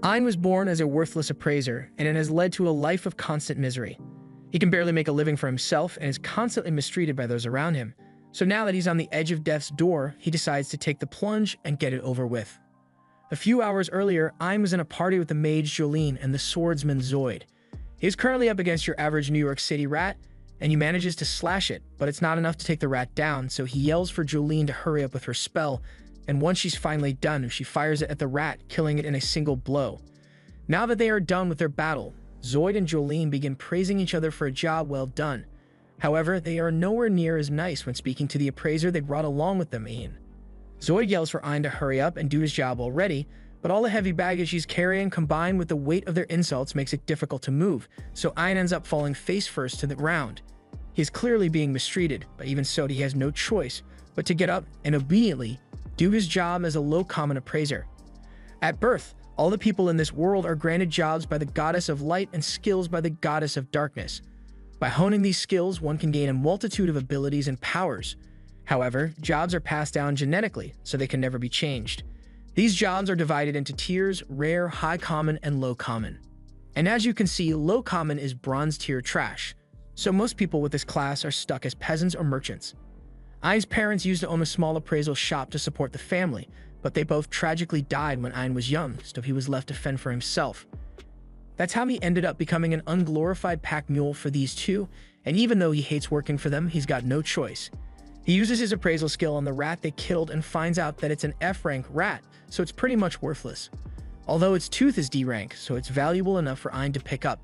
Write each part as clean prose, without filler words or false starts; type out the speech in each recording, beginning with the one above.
Ein was born as a worthless appraiser, and it has led to a life of constant misery. He can barely make a living for himself and is constantly mistreated by those around him. So now that he's on the edge of death's door, he decides to take the plunge and get it over with. A few hours earlier, Ein was in a party with the mage Jolene and the swordsman Zoid. He is currently up against your average New York City rat, and he manages to slash it, but it's not enough to take the rat down, so he yells for Jolene to hurry up with her spell, and once she's finally done, she fires it at the rat, killing it in a single blow. Now that they are done with their battle, Zoid and Jolene begin praising each other for a job well done. However, they are nowhere near as nice when speaking to the appraiser they brought along with them, Ian. Zoid yells for Ein to hurry up and do his job already, but all the heavy baggage he's carrying combined with the weight of their insults makes it difficult to move, so Ein ends up falling face first to the ground. He is clearly being mistreated, but even so he has no choice but to get up and obediently do his job as a low-common appraiser. At birth, all the people in this world are granted jobs by the goddess of light and skills by the goddess of darkness. By honing these skills, one can gain a multitude of abilities and powers. However, jobs are passed down genetically, so they can never be changed. These jobs are divided into tiers: rare, high common, and low common. And as you can see, low common is bronze tier trash, so most people with this class are stuck as peasants or merchants. Ein's parents used to own a small appraisal shop to support the family, but they both tragically died when Ein was young, so he was left to fend for himself. That's how he ended up becoming an unglorified pack mule for these two, and even though he hates working for them, he's got no choice. He uses his appraisal skill on the rat they killed and finds out that it's an F-rank rat, so it's pretty much worthless. Although its tooth is D-rank, so it's valuable enough for Ein to pick up.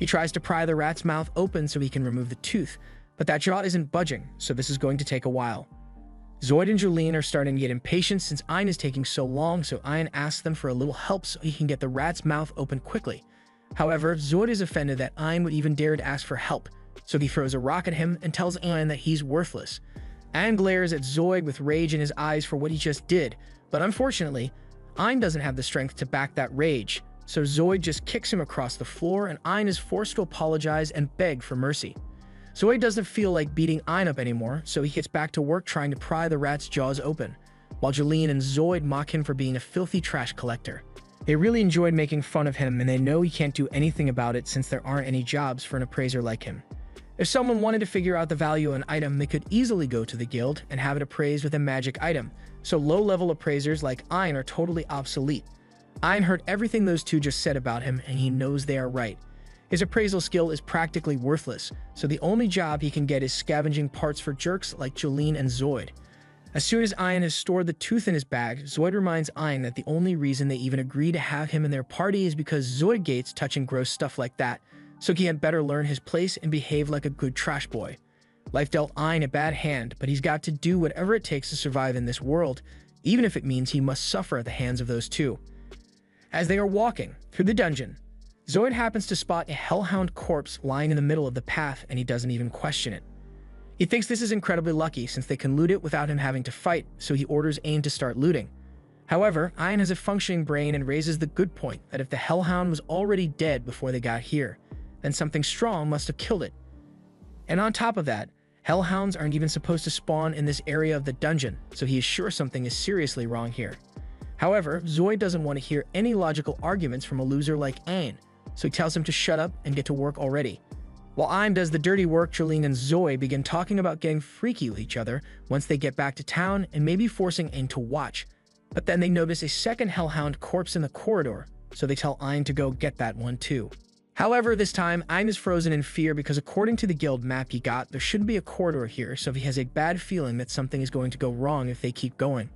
He tries to pry the rat's mouth open so he can remove the tooth, but that jaw isn't budging, so this is going to take a while. Zoid and Jolene are starting to get impatient since Ein is taking so long, so Ein asks them for a little help so he can get the rat's mouth open quickly. However, Zoid is offended that Ein would even dare to ask for help, so he throws a rock at him and tells Ein that he's worthless. Ein glares at Zoid with rage in his eyes for what he just did, but unfortunately, Ein doesn't have the strength to back that rage, so Zoid just kicks him across the floor and Ein is forced to apologize and beg for mercy. Zoid doesn't feel like beating Ein up anymore, so he gets back to work trying to pry the rat's jaws open, while Jolene and Zoid mock him for being a filthy trash collector. They really enjoyed making fun of him, and they know he can't do anything about it since there aren't any jobs for an appraiser like him. If someone wanted to figure out the value of an item, they could easily go to the guild and have it appraised with a magic item, so low-level appraisers like Ein are totally obsolete. Ein heard everything those two just said about him, and he knows they are right. His appraisal skill is practically worthless, so the only job he can get is scavenging parts for jerks like Jolene and Zoid. As soon as Ein has stored the tooth in his bag, Zoid reminds Ein that the only reason they even agree to have him in their party is because Zoid hates touching gross stuff like that, so he had better learn his place and behave like a good trash boy. Life dealt Ein a bad hand, but he's got to do whatever it takes to survive in this world, even if it means he must suffer at the hands of those two. As they are walking through the dungeon, Zoid happens to spot a hellhound corpse lying in the middle of the path, and he doesn't even question it. He thinks this is incredibly lucky since they can loot it without him having to fight, so he orders Ein to start looting. However, Ein has a functioning brain and raises the good point that if the hellhound was already dead before they got here, then something strong must have killed it. And on top of that, hellhounds aren't even supposed to spawn in this area of the dungeon, so he is sure something is seriously wrong here. However, Zoid doesn't want to hear any logical arguments from a loser like Ein, so he tells him to shut up and get to work already. While Ein does the dirty work, Jolene and Zoid begin talking about getting freaky with each other once they get back to town and maybe forcing Ein to watch. But then they notice a second hellhound corpse in the corridor, so they tell Ein to go get that one too. However, this time, Ein is frozen in fear because according to the guild map he got, there shouldn't be a corridor here, so he has a bad feeling that something is going to go wrong if they keep going.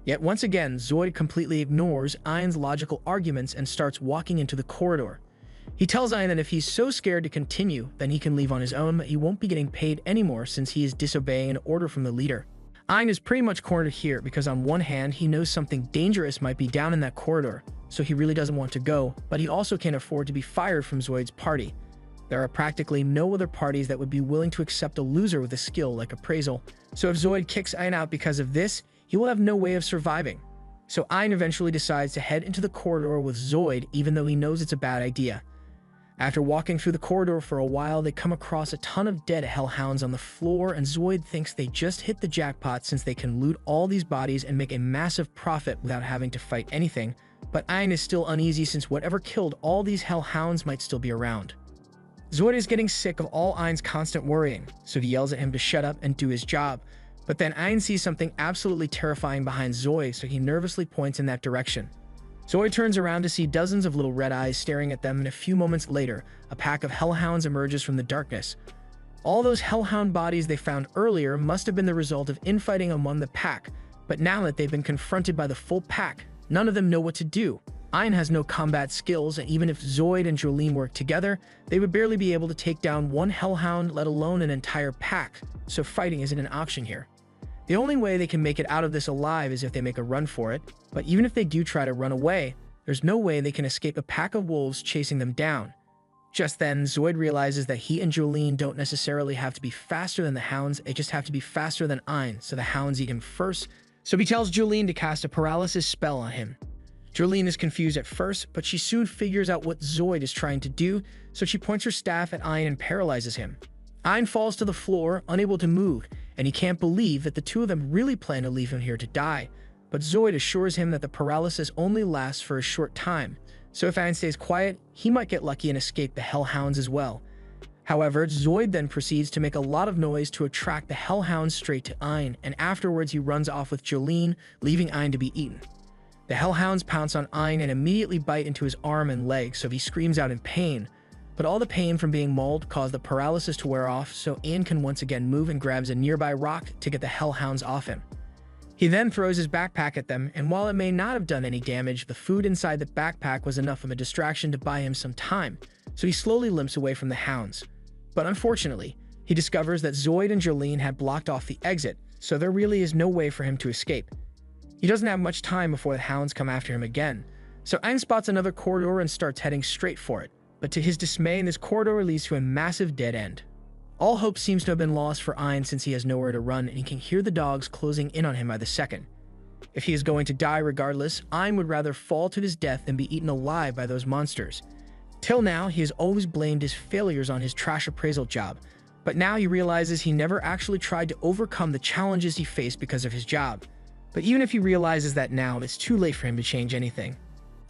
Yet once again, Zoid completely ignores Ein's logical arguments and starts walking into the corridor. He tells Ein that if he's so scared to continue, then he can leave on his own, but he won't be getting paid anymore since he is disobeying an order from the leader. Ein is pretty much cornered here because on one hand, he knows something dangerous might be down in that corridor, so he really doesn't want to go, but he also can't afford to be fired from Zoid's party. There are practically no other parties that would be willing to accept a loser with a skill like appraisal, so if Zoid kicks Ein out because of this, he will have no way of surviving. So Ein eventually decides to head into the corridor with Zoid even though he knows it's a bad idea. After walking through the corridor for a while, they come across a ton of dead hellhounds on the floor, and Zoid thinks they just hit the jackpot since they can loot all these bodies and make a massive profit without having to fight anything, but Ein is still uneasy since whatever killed all these hellhounds might still be around. Zoid is getting sick of all Ein's constant worrying, so he yells at him to shut up and do his job. But then Ein sees something absolutely terrifying behind Zoid, so he nervously points in that direction. Zoid turns around to see dozens of little red eyes staring at them, and a few moments later, a pack of hellhounds emerges from the darkness. All those hellhound bodies they found earlier must have been the result of infighting among the pack, but now that they've been confronted by the full pack, none of them know what to do. Ein has no combat skills, and even if Zoid and Jolene worked together, they would barely be able to take down one hellhound, let alone an entire pack, so fighting isn't an option here. The only way they can make it out of this alive is if they make a run for it, but even if they do try to run away, there's no way they can escape a pack of wolves chasing them down. Just then, Zoid realizes that he and Jolene don't necessarily have to be faster than the hounds, they just have to be faster than Ein, so the hounds eat him first, so he tells Jolene to cast a paralysis spell on him. Jolene is confused at first, but she soon figures out what Zoid is trying to do, so she points her staff at Ein and paralyzes him. Ein falls to the floor, unable to move, and he can't believe that the two of them really plan to leave him here to die. But Zoid assures him that the paralysis only lasts for a short time, so if Ein stays quiet, he might get lucky and escape the hellhounds as well. However, Zoid then proceeds to make a lot of noise to attract the hellhounds straight to Ein, and afterwards he runs off with Jolene, leaving Ein to be eaten. The hellhounds pounce on Ein and immediately bite into his arm and leg, so he screams out in pain. But all the pain from being mauled caused the paralysis to wear off, so Ein can once again move and grabs a nearby rock to get the hellhounds off him. He then throws his backpack at them, and while it may not have done any damage, the food inside the backpack was enough of a distraction to buy him some time, so he slowly limps away from the hounds. But unfortunately, he discovers that Zoid and Jolene had blocked off the exit, so there really is no way for him to escape. He doesn't have much time before the hounds come after him again, so Ein spots another corridor and starts heading straight for it, but to his dismay, this corridor leads to a massive dead end. All hope seems to have been lost for Ein since he has nowhere to run and he can hear the dogs closing in on him by the second. If he is going to die regardless, Ein would rather fall to his death than be eaten alive by those monsters. Till now, he has always blamed his failures on his trash appraisal job, but now he realizes he never actually tried to overcome the challenges he faced because of his job. But even if he realizes that now, it's too late for him to change anything.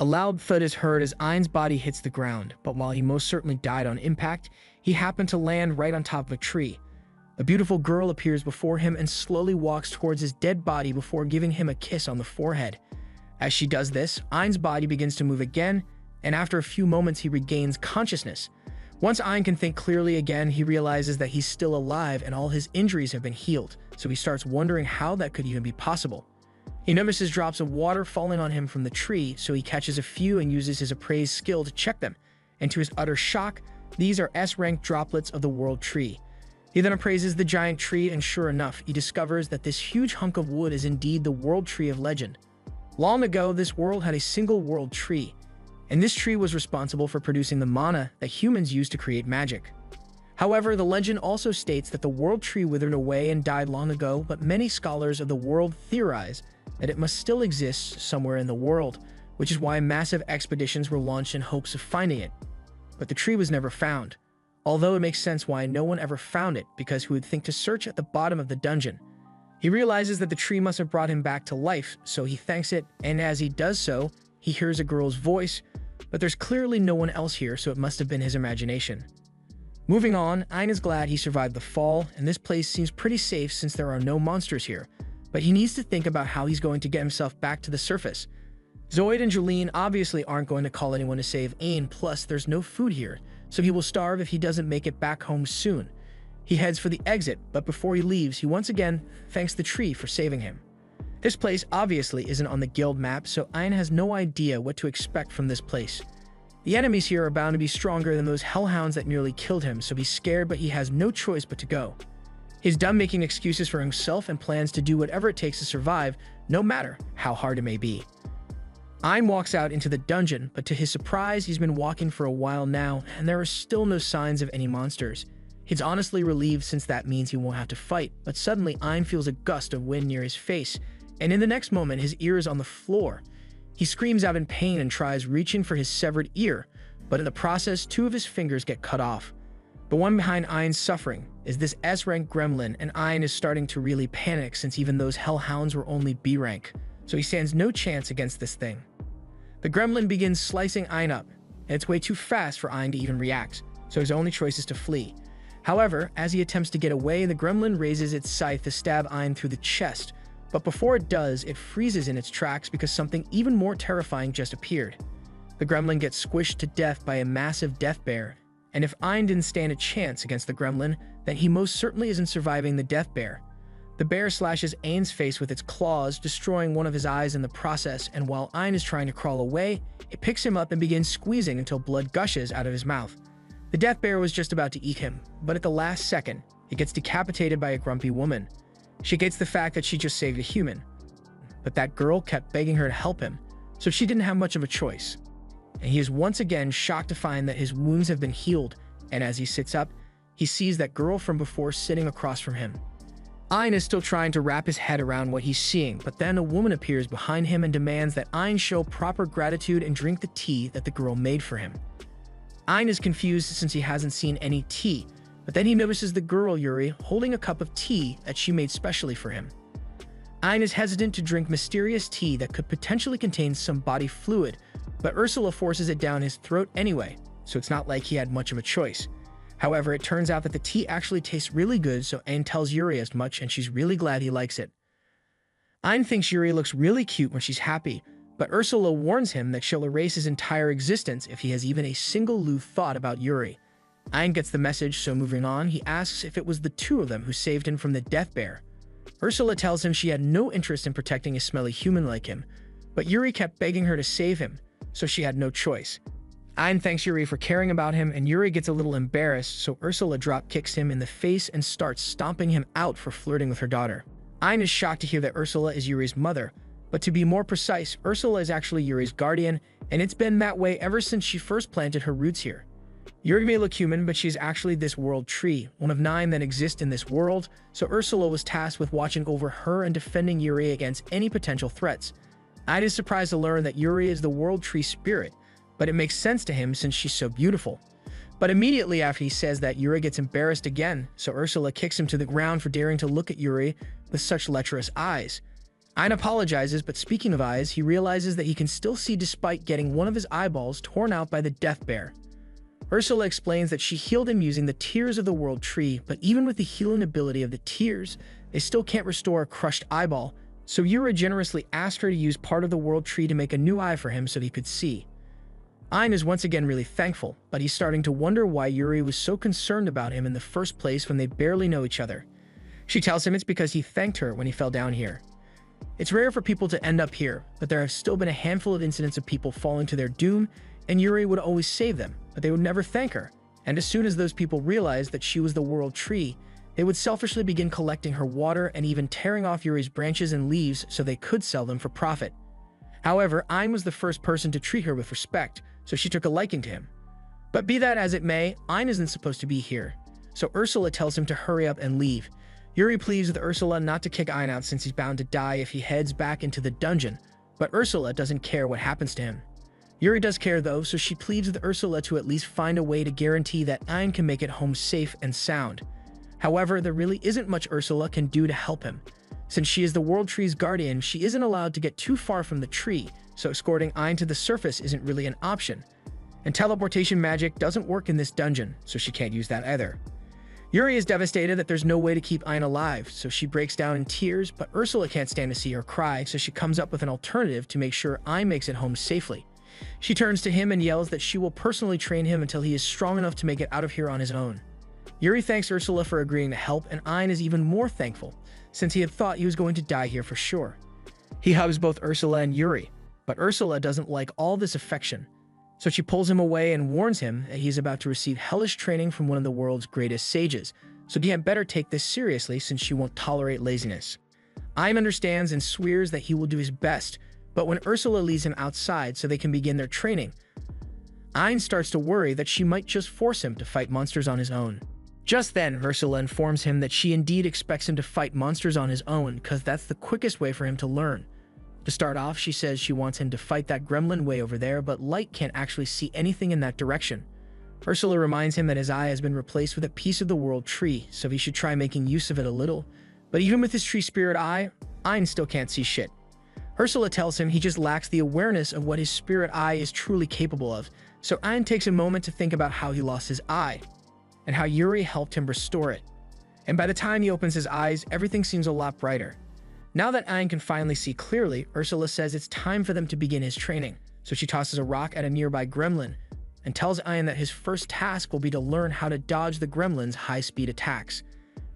A loud thud is heard as Ein's body hits the ground, but while he most certainly died on impact, he happened to land right on top of a tree. A beautiful girl appears before him and slowly walks towards his dead body before giving him a kiss on the forehead. As she does this, Ein's body begins to move again, and after a few moments he regains consciousness. Once Ein can think clearly again, he realizes that he's still alive and all his injuries have been healed, so he starts wondering how that could even be possible. He notices drops of water falling on him from the tree, so he catches a few and uses his appraised skill to check them, and to his utter shock, these are S-rank droplets of the World Tree. He then appraises the giant tree, and sure enough, he discovers that this huge hunk of wood is indeed the World Tree of Legend. Long ago, this world had a single World Tree, and this tree was responsible for producing the mana that humans use to create magic. However, the legend also states that the World Tree withered away and died long ago, but many scholars of the world theorize that it must still exist somewhere in the world, which is why massive expeditions were launched in hopes of finding it. But the tree was never found, although it makes sense why no one ever found it, because who would think to search at the bottom of the dungeon? He realizes that the tree must have brought him back to life, so he thanks it, and as he does so, he hears a girl's voice, but there's clearly no one else here, so it must have been his imagination. Moving on, Ein is glad he survived the fall, and this place seems pretty safe since there are no monsters here, but he needs to think about how he's going to get himself back to the surface. Zoid and Jolene obviously aren't going to call anyone to save Ein, plus there's no food here, so he will starve if he doesn't make it back home soon. He heads for the exit, but before he leaves, he once again thanks the tree for saving him. This place obviously isn't on the guild map, so Ein has no idea what to expect from this place. The enemies here are bound to be stronger than those hellhounds that nearly killed him, so he's scared, but he has no choice but to go. He's done making excuses for himself and plans to do whatever it takes to survive, no matter how hard it may be. Ein walks out into the dungeon, but to his surprise, he's been walking for a while now, and there are still no signs of any monsters. He's honestly relieved since that means he won't have to fight, but suddenly Ein feels a gust of wind near his face, and in the next moment, his ear is on the floor. He screams out in pain and tries reaching for his severed ear, but in the process, 2 of his fingers get cut off. The one behind Ein's suffering is this S-rank gremlin, and Ein is starting to really panic since even those hellhounds were only B-rank, so he stands no chance against this thing. The gremlin begins slicing Ein up, and it's way too fast for Ein to even react, so his only choice is to flee. However, as he attempts to get away, the gremlin raises its scythe to stab Ein through the chest, but before it does, it freezes in its tracks because something even more terrifying just appeared. The gremlin gets squished to death by a massive death bear, and if Ein didn't stand a chance against the gremlin, then he most certainly isn't surviving the death bear. The bear slashes Ein's face with its claws, destroying one of his eyes in the process, and while Ein is trying to crawl away, it picks him up and begins squeezing until blood gushes out of his mouth. The death bear was just about to eat him, but at the last second, it gets decapitated by a grumpy woman. She hates the fact that she just saved a human, but that girl kept begging her to help him, so she didn't have much of a choice. And he is once again shocked to find that his wounds have been healed, and as he sits up, he sees that girl from before sitting across from him. Ein is still trying to wrap his head around what he's seeing, but then a woman appears behind him and demands that Ein show proper gratitude and drink the tea that the girl made for him. Ein is confused since he hasn't seen any tea, but then he notices the girl Yuri holding a cup of tea that she made specially for him. Ein is hesitant to drink mysterious tea that could potentially contain some body fluid, but Ursula forces it down his throat anyway, so it's not like he had much of a choice. However, it turns out that the tea actually tastes really good, so Ein tells Yuri as much, and she's really glad he likes it. Ein thinks Yuri looks really cute when she's happy, but Ursula warns him that she'll erase his entire existence if he has even a single lewd thought about Yuri. Ein gets the message, so moving on, he asks if it was the two of them who saved him from the death bear. Ursula tells him she had no interest in protecting a smelly human like him, but Yuri kept begging her to save him, so she had no choice. Ein thanks Yuri for caring about him, and Yuri gets a little embarrassed, so Ursula drop kicks him in the face and starts stomping him out for flirting with her daughter. Ein is shocked to hear that Ursula is Yuri's mother, but to be more precise, Ursula is actually Yuri's guardian, and it's been that way ever since she first planted her roots here. Yuri may look human, but she's actually this world tree, one of 9 that exist in this world, so Ursula was tasked with watching over her and defending Yuri against any potential threats. Ein is surprised to learn that Yuri is the world tree spirit, but it makes sense to him since she's so beautiful. But immediately after he says that, Yuri gets embarrassed again, so Ursula kicks him to the ground for daring to look at Yuri with such lecherous eyes. Ein apologizes, but speaking of eyes, he realizes that he can still see despite getting one of his eyeballs torn out by the death bear. Ursula explains that she healed him using the tears of the world tree, but even with the healing ability of the tears, they still can't restore a crushed eyeball, so Yuri generously asked her to use part of the world tree to make a new eye for him so he could see. Ein is once again really thankful, but he's starting to wonder why Yuri was so concerned about him in the first place when they barely know each other. She tells him it's because he thanked her when he fell down here. It's rare for people to end up here, but there have still been a handful of incidents of people falling to their doom, and Yuri would always save them, but they would never thank her. And as soon as those people realized that she was the world tree, they would selfishly begin collecting her water and even tearing off Yuri's branches and leaves so they could sell them for profit. However, Ein was the first person to treat her with respect, so she took a liking to him. But be that as it may, Ein isn't supposed to be here, so Ursula tells him to hurry up and leave. Yuri pleads with Ursula not to kick Ein out since he's bound to die if he heads back into the dungeon, but Ursula doesn't care what happens to him. Yuri does care though, so she pleads with Ursula to at least find a way to guarantee that Ein can make it home safe and sound. However, there really isn't much Ursula can do to help him. Since she is the world tree's guardian, she isn't allowed to get too far from the tree, so escorting Ein to the surface isn't really an option. And teleportation magic doesn't work in this dungeon, so she can't use that either. Yuri is devastated that there's no way to keep Ein alive, so she breaks down in tears, but Ursula can't stand to see her cry, so she comes up with an alternative to make sure Ein makes it home safely. She turns to him and yells that she will personally train him until he is strong enough to make it out of here on his own. Yuri thanks Ursula for agreeing to help, and Ein is even more thankful, since he had thought he was going to die here for sure. He hugs both Ursula and Yuri, but Ursula doesn't like all this affection, so she pulls him away and warns him that he's about to receive hellish training from one of the world's greatest sages, so he had better take this seriously since she won't tolerate laziness. Ein understands and swears that he will do his best, but when Ursula leaves him outside so they can begin their training, Ein starts to worry that she might just force him to fight monsters on his own. Just then, Ursula informs him that she indeed expects him to fight monsters on his own because that's the quickest way for him to learn. To start off, she says she wants him to fight that gremlin way over there, but Light can't actually see anything in that direction. Ursula reminds him that his eye has been replaced with a piece of the world tree, so he should try making use of it a little. But even with his tree spirit eye, Ein still can't see shit. Ursula tells him he just lacks the awareness of what his spirit eye is truly capable of, so Ein takes a moment to think about how he lost his eye, and how Yuri helped him restore it. And by the time he opens his eyes, everything seems a lot brighter. Now that Ein can finally see clearly, Ursula says it's time for them to begin his training, so she tosses a rock at a nearby gremlin, and tells Ein that his first task will be to learn how to dodge the gremlin's high-speed attacks.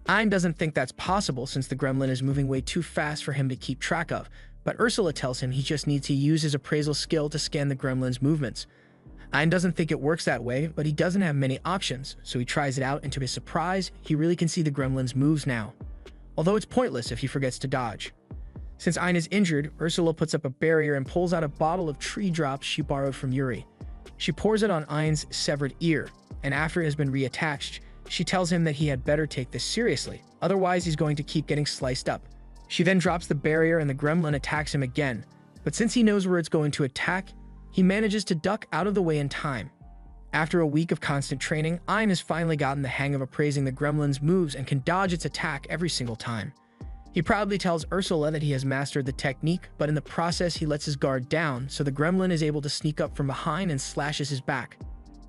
Ein doesn't think that's possible since the gremlin is moving way too fast for him to keep track of, but Ursula tells him he just needs to use his appraisal skill to scan the gremlin's movements. Ein doesn't think it works that way, but he doesn't have many options, so he tries it out, and to his surprise, he really can see the gremlin's moves now, although it's pointless if he forgets to dodge. Since Ein is injured, Ursula puts up a barrier and pulls out a bottle of tree drops she borrowed from Yuri. She pours it on Ein's severed ear, and after it has been reattached, she tells him that he had better take this seriously, otherwise he's going to keep getting sliced up. She then drops the barrier and the gremlin attacks him again, but since he knows where it's going to attack, he manages to duck out of the way in time. After a week of constant training, Ein has finally gotten the hang of appraising the gremlin's moves and can dodge its attack every single time. He proudly tells Ursula that he has mastered the technique, but in the process he lets his guard down, so the gremlin is able to sneak up from behind and slashes his back.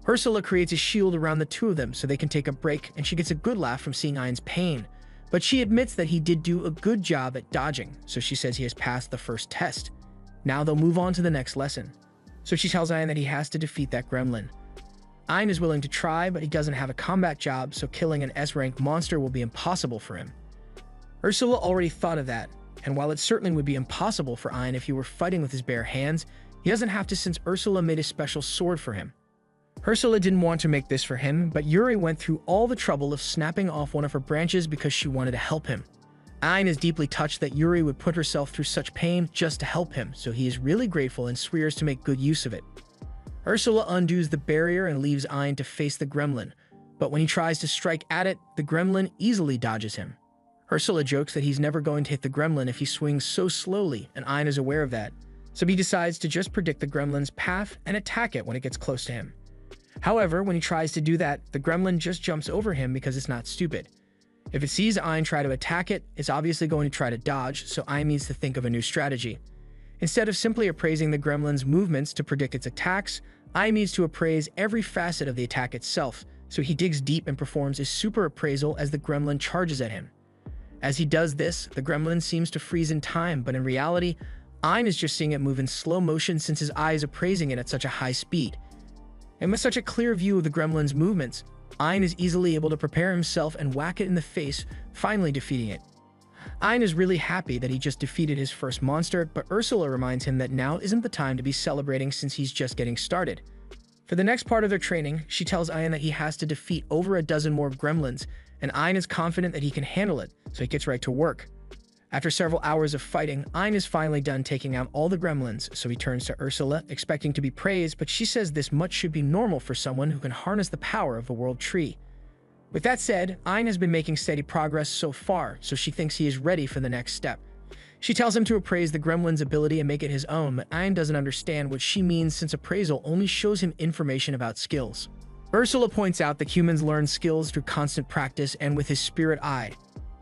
Ursula creates a shield around the two of them so they can take a break, and she gets a good laugh from seeing Ein's pain. But she admits that he did do a good job at dodging, so she says he has passed the first test. Now they'll move on to the next lesson. So she tells Ein that he has to defeat that gremlin. Ein is willing to try, but he doesn't have a combat job, so killing an S-rank monster will be impossible for him. Ursula already thought of that, and while it certainly would be impossible for Ein if he were fighting with his bare hands, he doesn't have to since Ursula made a special sword for him. Ursula didn't want to make this for him, but Yuri went through all the trouble of snapping off one of her branches because she wanted to help him. Ein is deeply touched that Yuri would put herself through such pain just to help him, so he is really grateful and swears to make good use of it. Ursula undoes the barrier and leaves Ein to face the gremlin, but when he tries to strike at it, the gremlin easily dodges him. Ursula jokes that he's never going to hit the gremlin if he swings so slowly, and Ein is aware of that, so he decides to just predict the gremlin's path and attack it when it gets close to him. However, when he tries to do that, the gremlin just jumps over him because it's not stupid. If it sees Ein try to attack it, it's obviously going to try to dodge, so Ein needs to think of a new strategy. Instead of simply appraising the gremlin's movements to predict its attacks, Ein needs to appraise every facet of the attack itself, so he digs deep and performs a super appraisal as the gremlin charges at him. As he does this, the gremlin seems to freeze in time, but in reality, Ein is just seeing it move in slow motion since his eye is appraising it at such a high speed. And with such a clear view of the gremlin's movements, Ein is easily able to prepare himself and whack it in the face, finally defeating it. Ein is really happy that he just defeated his first monster, but Ursula reminds him that now isn't the time to be celebrating since he's just getting started. For the next part of their training, she tells Ein that he has to defeat over a dozen more gremlins, and Ein is confident that he can handle it, so he gets right to work. After several hours of fighting, Ein is finally done taking out all the gremlins, so he turns to Ursula, expecting to be praised, but she says this much should be normal for someone who can harness the power of the World Tree. With that said, Ein has been making steady progress so far, so she thinks he is ready for the next step. She tells him to appraise the gremlin's ability and make it his own, but Ein doesn't understand what she means since appraisal only shows him information about skills. Ursula points out that humans learn skills through constant practice and with his spirit eye.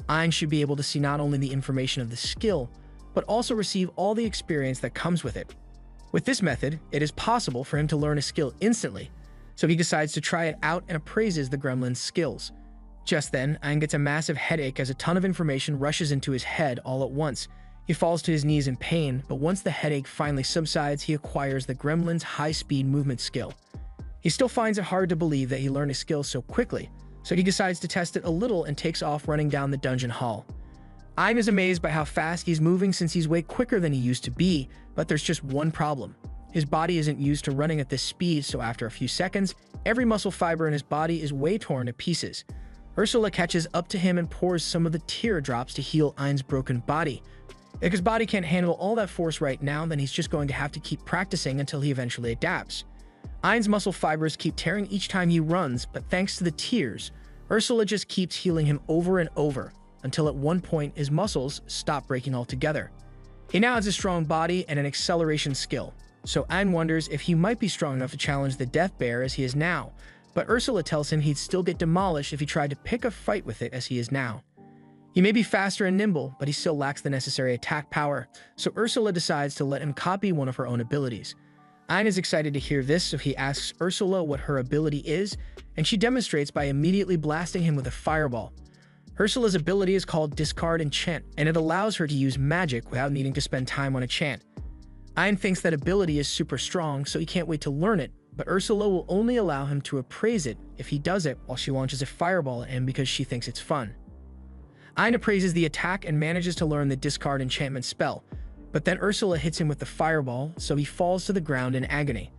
Ein should be able to see not only the information of the skill, but also receive all the experience that comes with it. With this method, it is possible for him to learn a skill instantly, so he decides to try it out and appraises the gremlin's skills. Just then, Ein gets a massive headache as a ton of information rushes into his head all at once. He falls to his knees in pain, but once the headache finally subsides, he acquires the gremlin's high-speed movement skill. He still finds it hard to believe that he learned a skill so quickly, so he decides to test it a little and takes off running down the dungeon hall. Ein is amazed by how fast he's moving since he's way quicker than he used to be, but there's just one problem. His body isn't used to running at this speed, so after a few seconds, every muscle fiber in his body is way torn to pieces. Ursula catches up to him and pours some of the teardrops to heal Ein's broken body. If his body can't handle all that force right now, then he's just going to have to keep practicing until he eventually adapts. Ein's muscle fibers keep tearing each time he runs, but thanks to the tears, Ursula just keeps healing him over and over, until at one point his muscles stop breaking altogether. He now has a strong body and an acceleration skill, so Ein wonders if he might be strong enough to challenge the Death Bear as he is now, but Ursula tells him he'd still get demolished if he tried to pick a fight with it as he is now. He may be faster and nimble, but he still lacks the necessary attack power, so Ursula decides to let him copy one of her own abilities. Ein is excited to hear this, so he asks Ursula what her ability is, and she demonstrates by immediately blasting him with a fireball. Ursula's ability is called Discard Enchant, and it allows her to use magic without needing to spend time on a chant. Ein thinks that ability is super strong, so he can't wait to learn it, but Ursula will only allow him to appraise it if he does it while she launches a fireball at him because she thinks it's fun. Ein appraises the attack and manages to learn the Discard Enchantment spell, but then Ursula hits him with the fireball, so he falls to the ground in agony.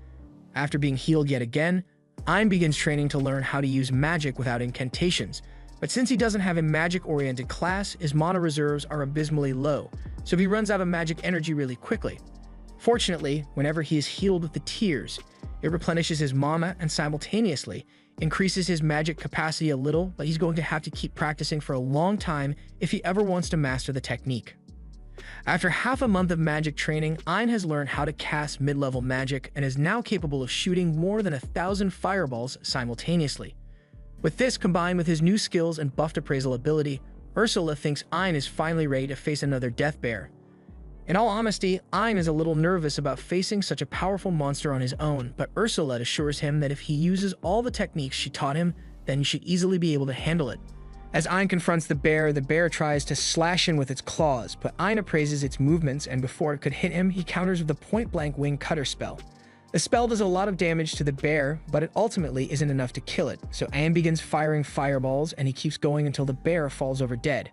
After being healed yet again, Ein begins training to learn how to use magic without incantations, but since he doesn't have a magic-oriented class, his mana reserves are abysmally low, so he runs out of magic energy really quickly. Fortunately, whenever he is healed with the tears, it replenishes his mana and simultaneously increases his magic capacity a little, but he's going to have to keep practicing for a long time if he ever wants to master the technique. After half a month of magic training, Ein has learned how to cast mid-level magic and is now capable of shooting more than 1,000 fireballs simultaneously. With this combined with his new skills and buffed appraisal ability, Ursula thinks Ein is finally ready to face another death bear. In all honesty, Ein is a little nervous about facing such a powerful monster on his own, but Ursula assures him that if he uses all the techniques she taught him, then he should easily be able to handle it. As Ein confronts the bear tries to slash him with its claws, but Ein appraises its movements, and before it could hit him, he counters with the point-blank wing cutter spell. The spell does a lot of damage to the bear, but it ultimately isn't enough to kill it, so Ein begins firing fireballs, and he keeps going until the bear falls over dead.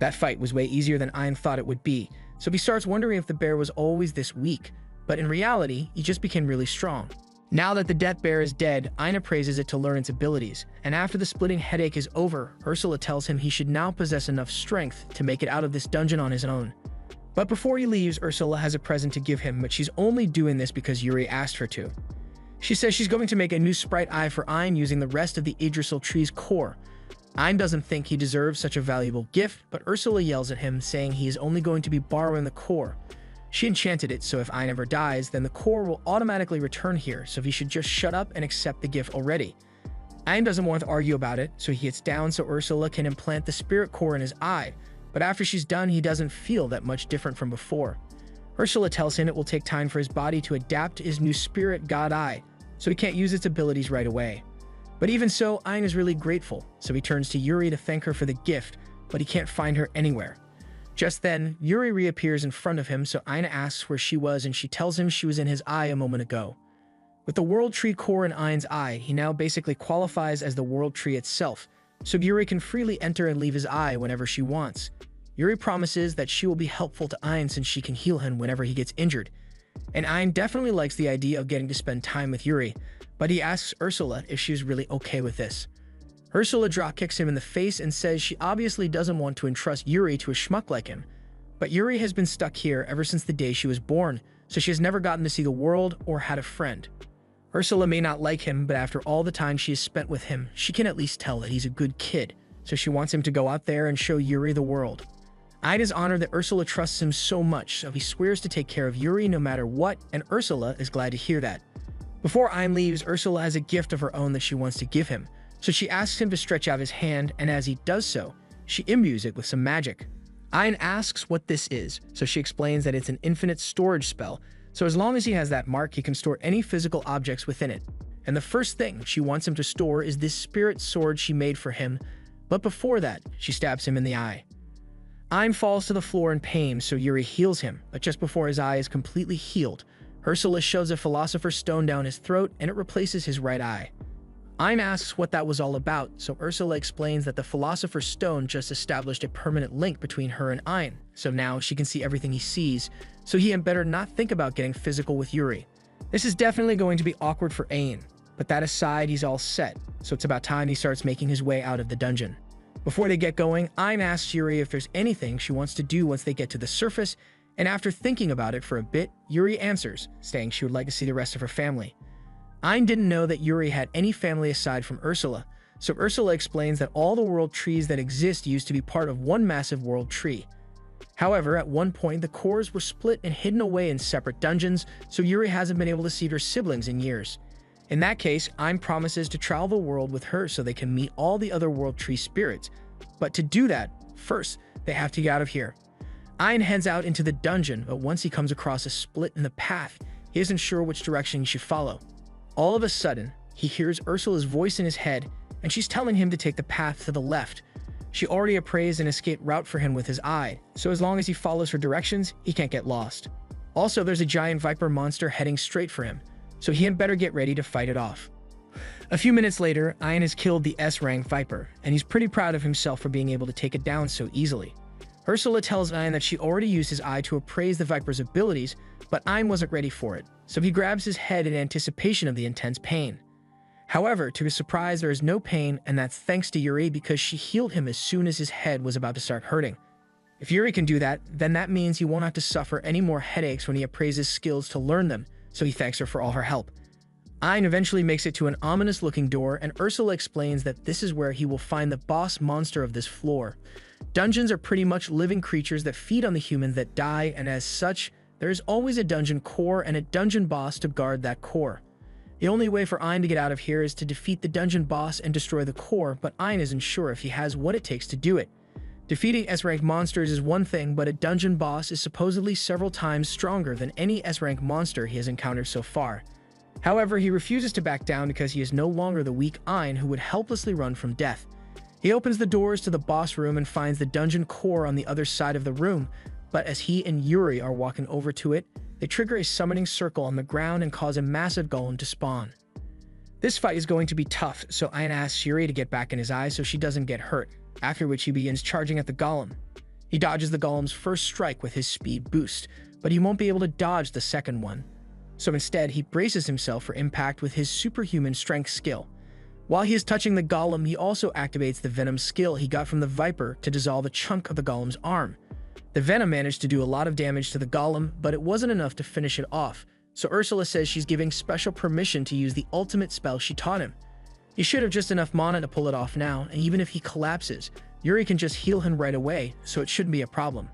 That fight was way easier than Ein thought it would be, so he starts wondering if the bear was always this weak, but in reality, he just became really strong. Now that the death bear is dead, Ein appraises it to learn its abilities, and after the splitting headache is over, Ursula tells him he should now possess enough strength to make it out of this dungeon on his own. But before he leaves, Ursula has a present to give him, but she's only doing this because Yuri asked her to. She says she's going to make a new sprite eye for Ein using the rest of the Yggdrasil tree's core. Ein doesn't think he deserves such a valuable gift, but Ursula yells at him, saying he is only going to be borrowing the core. She enchanted it, so if Ein ever dies, then the core will automatically return here, so he should just shut up and accept the gift already. Ein doesn't want to argue about it, so he gets down so Ursula can implant the spirit core in his eye, but after she's done, he doesn't feel that much different from before. Ursula tells him it will take time for his body to adapt to his new spirit god eye, so he can't use its abilities right away. But even so, Ein is really grateful, so he turns to Yuri to thank her for the gift, but he can't find her anywhere. Just then, Yuri reappears in front of him, so Ein asks where she was, and she tells him she was in his eye a moment ago. With the World Tree core in Ein's eye, he now basically qualifies as the World Tree itself, so Yuri can freely enter and leave his eye whenever she wants. Yuri promises that she will be helpful to Ein since she can heal him whenever he gets injured. And Ein definitely likes the idea of getting to spend time with Yuri, but he asks Ursula if she's really okay with this. Ursula drop-kicks him in the face and says she obviously doesn't want to entrust Yuri to a schmuck like him. But Yuri has been stuck here ever since the day she was born, so she has never gotten to see the world or had a friend. Ursula may not like him, but after all the time she has spent with him, she can at least tell that he's a good kid, so she wants him to go out there and show Yuri the world. Ein is honored that Ursula trusts him so much, so he swears to take care of Yuri no matter what, and Ursula is glad to hear that. Before Ein leaves, Ursula has a gift of her own that she wants to give him, so she asks him to stretch out his hand, and as he does so, she imbues it with some magic. Ein asks what this is, so she explains that it's an infinite storage spell, so as long as he has that mark, he can store any physical objects within it. And the first thing she wants him to store is this spirit sword she made for him, but before that, she stabs him in the eye. Ein falls to the floor in pain, so Yuri heals him, but just before his eye is completely healed, Ursula shoves a Philosopher's Stone down his throat and it replaces his right eye. Ein asks what that was all about, so Ursula explains that the Philosopher's Stone just established a permanent link between her and Ein, so now she can see everything he sees, so he had better not think about getting physical with Yuri. This is definitely going to be awkward for Ein, but that aside, he's all set, so it's about time he starts making his way out of the dungeon. Before they get going, Ein asks Yuri if there's anything she wants to do once they get to the surface, and after thinking about it for a bit, Yuri answers, saying she would like to see the rest of her family. Ein didn't know that Yuri had any family aside from Ursula, so Ursula explains that all the world trees that exist used to be part of one massive world tree. However, at one point, the cores were split and hidden away in separate dungeons, so Yuri hasn't been able to see her siblings in years. In that case, Ein promises to travel the world with her so they can meet all the other world tree spirits, but to do that, First, they have to get out of here. Ein heads out into the dungeon, but once he comes across a split in the path, he isn't sure which direction he should follow. All of a sudden, he hears Ursula's voice in his head, and she's telling him to take the path to the left. She already appraised an escape route for him with his eye, so as long as he follows her directions, he can't get lost. Also, there's a giant viper monster heading straight for him, so he had better get ready to fight it off. A few minutes later, Ein has killed the S-rank viper, and he's pretty proud of himself for being able to take it down so easily. Ursula tells Ein that she already used his eye to appraise the viper's abilities, but Ein wasn't ready for it, so he grabs his head in anticipation of the intense pain. However, to his surprise, there is no pain, and that's thanks to Yuri because she healed him as soon as his head was about to start hurting. If Yuri can do that, then that means he won't have to suffer any more headaches when he appraises skills to learn them, so he thanks her for all her help. Ein eventually makes it to an ominous-looking door, and Ursula explains that this is where he will find the boss monster of this floor. Dungeons are pretty much living creatures that feed on the humans that die, and as such, there is always a dungeon core and a dungeon boss to guard that core. The only way for Ein to get out of here is to defeat the dungeon boss and destroy the core, but Ein isn't sure if he has what it takes to do it. Defeating S-rank monsters is one thing, but a dungeon boss is supposedly several times stronger than any S-rank monster he has encountered so far. However, he refuses to back down because he is no longer the weak Ein who would helplessly run from death. He opens the doors to the boss room and finds the dungeon core on the other side of the room, but as he and Yuri are walking over to it, they trigger a summoning circle on the ground and cause a massive golem to spawn. This fight is going to be tough, so Ein asks Yuri to get back in his eye so she doesn't get hurt, after which he begins charging at the golem. He dodges the golem's first strike with his speed boost, but he won't be able to dodge the second one. So instead, he braces himself for impact with his superhuman strength skill. While he is touching the golem, he also activates the venom skill he got from the viper to dissolve a chunk of the golem's arm. The venom managed to do a lot of damage to the golem, but it wasn't enough to finish it off, so Ursula says she's giving special permission to use the ultimate spell she taught him. He should have just enough mana to pull it off now, and even if he collapses, Yuri can just heal him right away, so it shouldn't be a problem.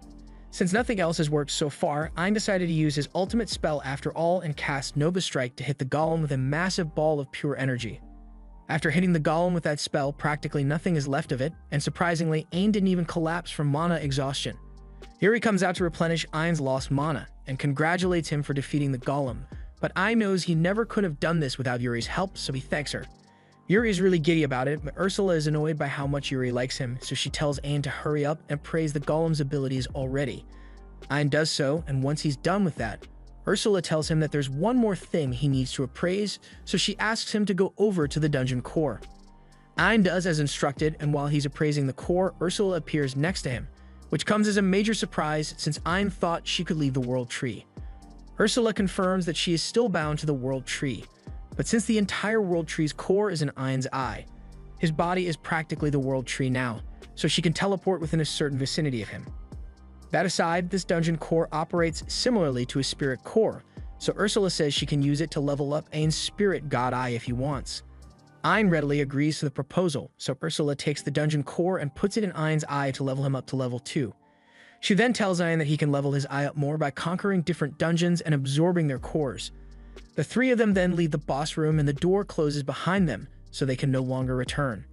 Since nothing else has worked so far, Ein decided to use his ultimate spell after all and cast Nova Strike to hit the golem with a massive ball of pure energy. After hitting the golem with that spell, practically nothing is left of it, and surprisingly, Ein didn't even collapse from mana exhaustion. Yuri comes out to replenish Ein's lost mana, and congratulates him for defeating the golem, but Ein knows he never could have done this without Yuri's help, so he thanks her. Yuri is really giddy about it, but Ursula is annoyed by how much Yuri likes him, so she tells Ein to hurry up and praise the golem's abilities already. Ein does so, and once he's done with that, Ursula tells him that there's one more thing he needs to appraise, so she asks him to go over to the dungeon core. Ein does as instructed, and while he's appraising the core, Ursula appears next to him, which comes as a major surprise since Ein thought she could leave the World Tree. Ursula confirms that she is still bound to the World Tree, but since the entire World Tree's core is in Ein's eye, his body is practically the World Tree now, so she can teleport within a certain vicinity of him. That aside, this dungeon core operates similarly to a spirit core, so Ursula says she can use it to level up Ein's spirit god eye if he wants. Ein readily agrees to the proposal, so Ursula takes the dungeon core and puts it in Ein's eye to level him up to level 2. She then tells Ein that he can level his eye up more by conquering different dungeons and absorbing their cores. The three of them then leave the boss room and the door closes behind them, so they can no longer return.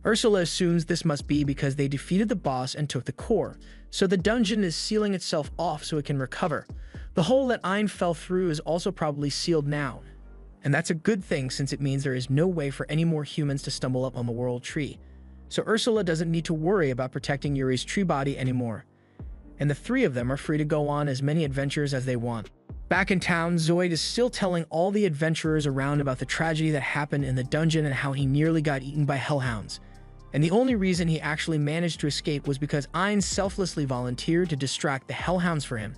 Ursula assumes this must be because they defeated the boss and took the core, so the dungeon is sealing itself off so it can recover. The hole that Ein fell through is also probably sealed now, and that's a good thing since it means there is no way for any more humans to stumble up on the World Tree. So Ursula doesn't need to worry about protecting Yuri's tree body anymore, and the three of them are free to go on as many adventures as they want. Back in town, Zoid is still telling all the adventurers around about the tragedy that happened in the dungeon and how he nearly got eaten by hellhounds. And the only reason he actually managed to escape was because Ein selflessly volunteered to distract the hellhounds for him.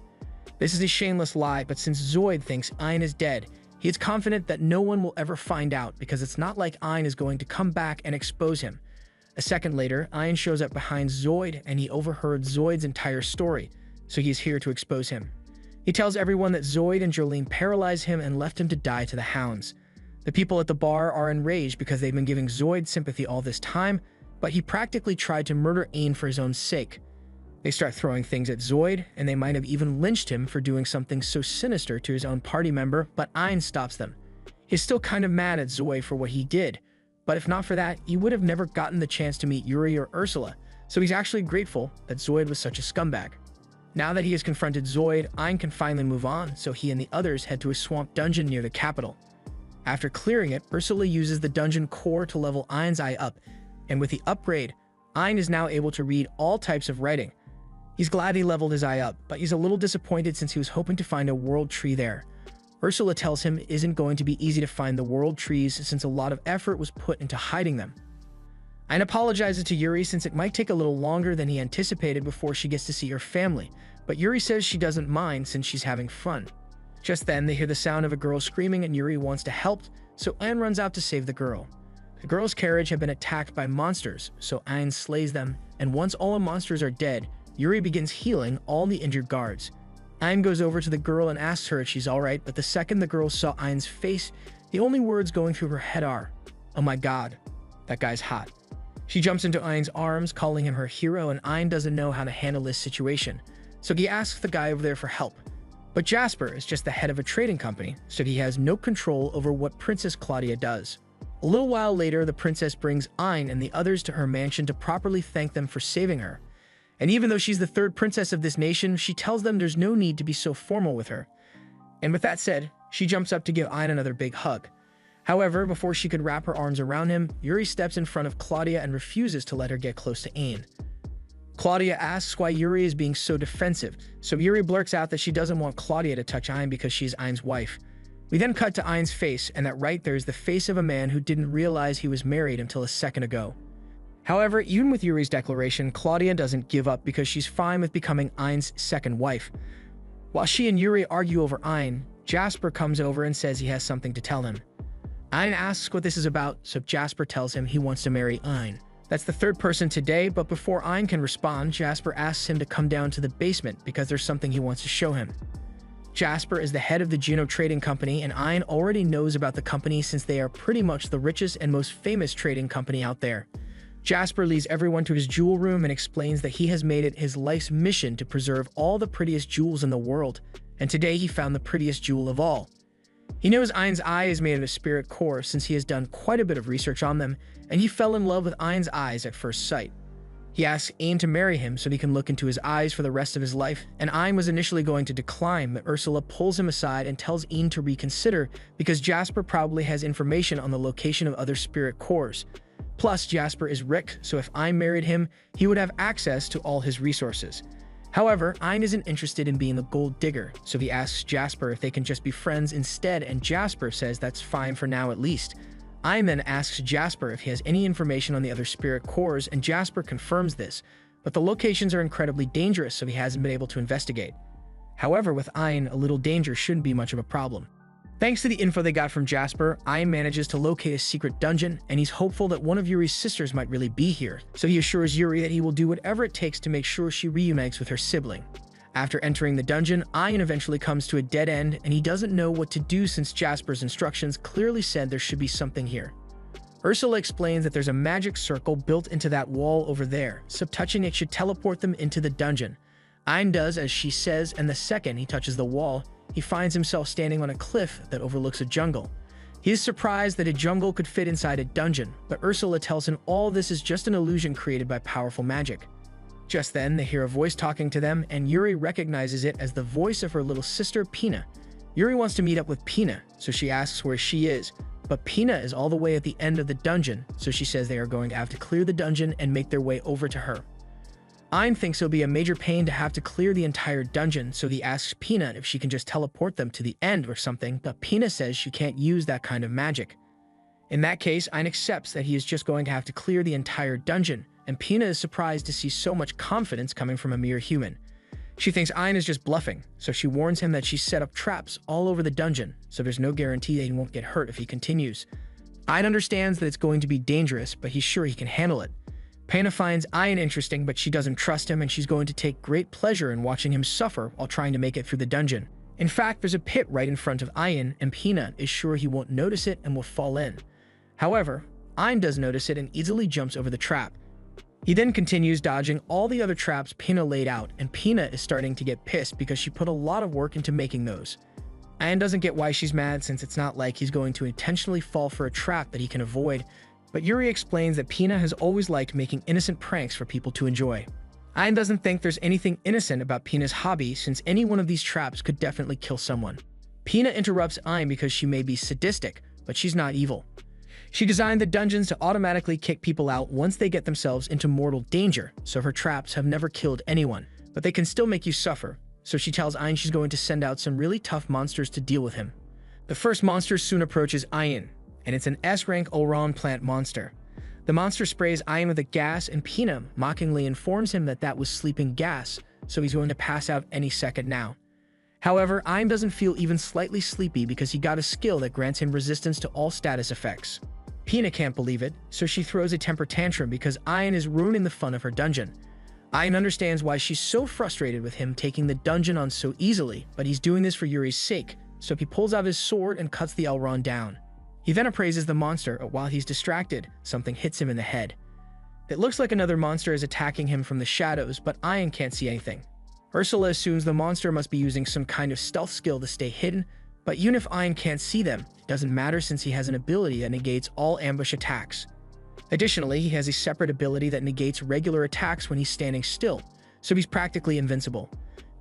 This is a shameless lie, but since Zoid thinks Ein is dead, he is confident that no one will ever find out because it's not like Ein is going to come back and expose him. A second later, Ein shows up behind Zoid and he overheard Zoid's entire story, so he is here to expose him. He tells everyone that Zoid and Jolene paralyzed him and left him to die to the hounds. The people at the bar are enraged because they've been giving Zoid sympathy all this time, but he practically tried to murder Ein for his own sake. They start throwing things at Zoid, and they might have even lynched him for doing something so sinister to his own party member, but Ein stops them. He's still kind of mad at Zoid for what he did, but if not for that, he would have never gotten the chance to meet Yuri or Ursula, so he's actually grateful that Zoid was such a scumbag. Now that he has confronted Zoid, Ein can finally move on, so he and the others head to a swamp dungeon near the capital. After clearing it, Ursula uses the dungeon core to level Ein's eye up, and with the upgrade, Ein is now able to read all types of writing. He's glad he leveled his eye up, but he's a little disappointed since he was hoping to find a world tree there. Ursula tells him it isn't going to be easy to find the world trees since a lot of effort was put into hiding them. Ein apologizes to Yuri since it might take a little longer than he anticipated before she gets to see her family, but Yuri says she doesn't mind since she's having fun. Just then, they hear the sound of a girl screaming and Yuri wants to help, so Ein runs out to save the girl. The girl's carriage had been attacked by monsters, so Ein slays them, and once all the monsters are dead, Yuri begins healing all the injured guards. Ein goes over to the girl and asks her if she's alright, but the second the girl saw Ein's face, the only words going through her head are, "Oh my god, that guy's hot." She jumps into Ein's arms, calling him her hero, and Ein doesn't know how to handle this situation, so he asks the guy over there for help. But Jasper is just the head of a trading company, so he has no control over what Princess Claudia does. A little while later, the princess brings Ein and the others to her mansion to properly thank them for saving her. And even though she's the third princess of this nation, she tells them there's no need to be so formal with her. And with that said, she jumps up to give Ein another big hug. However, before she could wrap her arms around him, Yuri steps in front of Claudia and refuses to let her get close to Ein. Claudia asks why Yuri is being so defensive, so Yuri blurts out that she doesn't want Claudia to touch Ein because she's Ein's wife. We then cut to Ein's face, and that right there is the face of a man who didn't realize he was married until a second ago. However, even with Yuri's declaration, Claudia doesn't give up because she's fine with becoming Ein's second wife. While she and Yuri argue over Ein, Jasper comes over and says he has something to tell him. Ein asks what this is about, so Jasper tells him he wants to marry Ein. That's the third person today, but before Ein can respond, Jasper asks him to come down to the basement because there's something he wants to show him. Jasper is the head of the Juno Trading Company, and Ein already knows about the company since they are pretty much the richest and most famous trading company out there. Jasper leads everyone to his jewel room and explains that he has made it his life's mission to preserve all the prettiest jewels in the world, and today he found the prettiest jewel of all. He knows Ein's eye is made of a spirit core since he has done quite a bit of research on them, and he fell in love with Ein's eyes at first sight. He asks Ein to marry him so he can look into his eyes for the rest of his life, and Ein was initially going to decline, but Ursula pulls him aside and tells Ein to reconsider because Jasper probably has information on the location of other spirit cores. Plus, Jasper is Rick, so if Ein married him, he would have access to all his resources. However, Ein isn't interested in being the gold digger, so he asks Jasper if they can just be friends instead, and Jasper says that's fine for now at least. Ein then asks Jasper if he has any information on the other spirit cores, and Jasper confirms this, but the locations are incredibly dangerous, so he hasn't been able to investigate. However, with Ein, a little danger shouldn't be much of a problem. Thanks to the info they got from Jasper, Ein manages to locate a secret dungeon, and he's hopeful that one of Yuri's sisters might really be here, so he assures Yuri that he will do whatever it takes to make sure she reunites with her sibling. After entering the dungeon, Ein eventually comes to a dead end, and he doesn't know what to do since Jasper's instructions clearly said there should be something here. Ursula explains that there's a magic circle built into that wall over there, so touching it should teleport them into the dungeon. Ein does as she says, and the second he touches the wall, he finds himself standing on a cliff that overlooks a jungle. He is surprised that a jungle could fit inside a dungeon, but Ursula tells him all this is just an illusion created by powerful magic. Just then, they hear a voice talking to them, and Yuri recognizes it as the voice of her little sister, Pina. Yuri wants to meet up with Pina, so she asks where she is, but Pina is all the way at the end of the dungeon, so she says they are going to have to clear the dungeon and make their way over to her. Ein thinks it'll be a major pain to have to clear the entire dungeon, so he asks Pina if she can just teleport them to the end or something, but Pina says she can't use that kind of magic. In that case, Ein accepts that he is just going to have to clear the entire dungeon, and Pina is surprised to see so much confidence coming from a mere human. She thinks Ein is just bluffing, so she warns him that she set up traps all over the dungeon, so there's no guarantee that he won't get hurt if he continues. Ein understands that it's going to be dangerous, but he's sure he can handle it. Pina finds Ein interesting, but she doesn't trust him, and she's going to take great pleasure in watching him suffer while trying to make it through the dungeon. In fact, there's a pit right in front of Ein, and Pina is sure he won't notice it and will fall in. However, Ein does notice it and easily jumps over the trap. He then continues dodging all the other traps Pina laid out, and Pina is starting to get pissed because she put a lot of work into making those. Ein doesn't get why she's mad since it's not like he's going to intentionally fall for a trap that he can avoid, But Yuri explains that Pina has always liked making innocent pranks for people to enjoy. Ayan doesn't think there's anything innocent about Pina's hobby, since any one of these traps could definitely kill someone. Pina interrupts Ayan because she may be sadistic, but she's not evil. She designed the dungeons to automatically kick people out once they get themselves into mortal danger, so her traps have never killed anyone, but they can still make you suffer. So she tells Ayan she's going to send out some really tough monsters to deal with him. The first monster soon approaches Ayan, and it's an S-rank Ulron plant monster. The monster sprays Ayan with a gas, and Pina mockingly informs him that that was sleeping gas, so he's going to pass out any second now. However, Ayan doesn't feel even slightly sleepy because he got a skill that grants him resistance to all status effects. Pina can't believe it, so she throws a temper tantrum because Ayan is ruining the fun of her dungeon. Ayan understands why she's so frustrated with him taking the dungeon on so easily, but he's doing this for Yuri's sake, so he pulls out his sword and cuts the Elrond down. He then appraises the monster, but while he's distracted, something hits him in the head. It looks like another monster is attacking him from the shadows, but Ayan can't see anything. Ursula assumes the monster must be using some kind of stealth skill to stay hidden, but even if Ayan can't see them, it doesn't matter since he has an ability that negates all ambush attacks. Additionally, he has a separate ability that negates regular attacks when he's standing still, so he's practically invincible.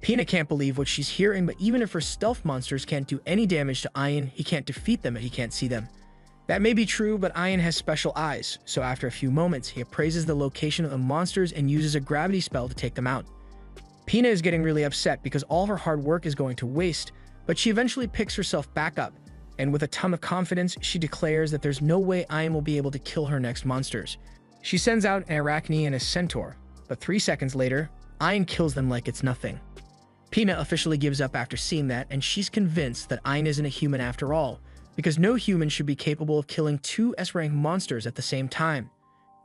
Pina can't believe what she's hearing, but even if her stealth monsters can't do any damage to Ayan, he can't defeat them if he can't see them. That may be true, but Ayan has special eyes, so after a few moments, he appraises the location of the monsters and uses a gravity spell to take them out. Pina is getting really upset because all of her hard work is going to waste, but she eventually picks herself back up, and with a ton of confidence, she declares that there's no way Ayan will be able to kill her next monsters. She sends out an Arachne and a centaur, but 3 seconds later, Ayan kills them like it's nothing. Pina officially gives up after seeing that, and she's convinced that Ayan isn't a human after all, because no human should be capable of killing 2 S-rank monsters at the same time.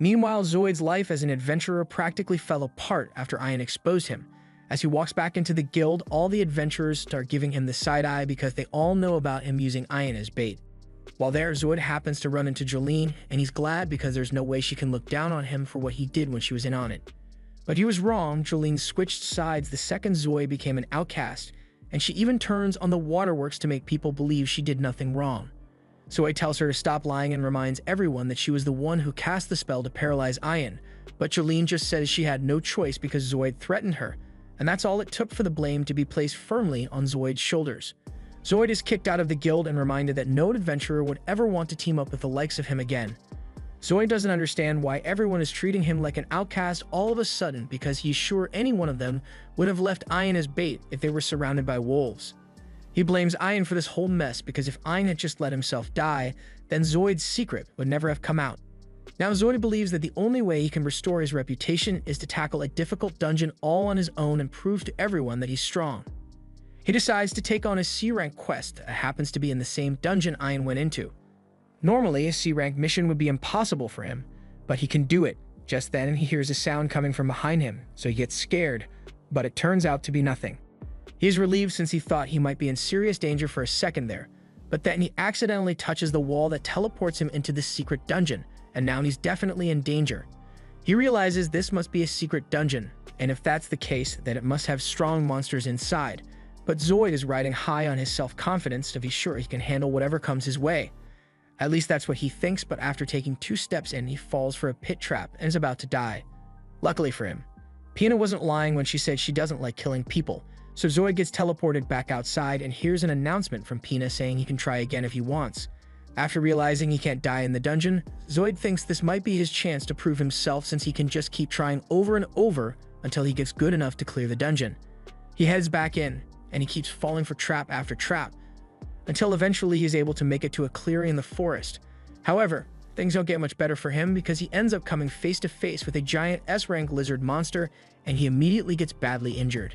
Meanwhile, Zoid's life as an adventurer practically fell apart after Ayan exposed him. As he walks back into the guild, all the adventurers start giving him the side-eye because they all know about him using Ayan as bait. While there, Zoid happens to run into Jolene, and he's glad because there's no way she can look down on him for what he did when she was in on it. But he was wrong. Jolene switched sides the second Zoid became an outcast, and she even turns on the waterworks to make people believe she did nothing wrong. Zoid tells her to stop lying and reminds everyone that she was the one who cast the spell to paralyze Ayan, but Jolene just says she had no choice because Zoid threatened her, and that's all it took for the blame to be placed firmly on Zoid's shoulders. Zoid is kicked out of the guild and reminded that no adventurer would ever want to team up with the likes of him again. Zoid doesn't understand why everyone is treating him like an outcast all of a sudden because he's sure any one of them would have left Ayan as bait if they were surrounded by wolves. He blames Ayan for this whole mess because if Ayan had just let himself die, then Zoid's secret would never have come out. Now Zoid believes that the only way he can restore his reputation is to tackle a difficult dungeon all on his own and prove to everyone that he's strong. He decides to take on a C-rank quest that happens to be in the same dungeon Ayan went into. Normally, a C-rank mission would be impossible for him, but he can do it. Just then, he hears a sound coming from behind him, so he gets scared, but it turns out to be nothing. He is relieved since he thought he might be in serious danger for a second there, but then he accidentally touches the wall that teleports him into this secret dungeon, and now he's definitely in danger. He realizes this must be a secret dungeon, and if that's the case, then it must have strong monsters inside, but Zoid is riding high on his self-confidence to be sure he can handle whatever comes his way. At least that's what he thinks, but after taking 2 steps in, he falls for a pit trap and is about to die. Luckily for him, Pina wasn't lying when she said she doesn't like killing people, so Zoid gets teleported back outside and hears an announcement from Pina saying he can try again if he wants. After realizing he can't die in the dungeon, Zoid thinks this might be his chance to prove himself since he can just keep trying over and over until he gets good enough to clear the dungeon. He heads back in, and he keeps falling for trap after trap, until eventually he's able to make it to a clearing in the forest. However, things don't get much better for him because he ends up coming face to face with a giant S-rank lizard monster, and he immediately gets badly injured.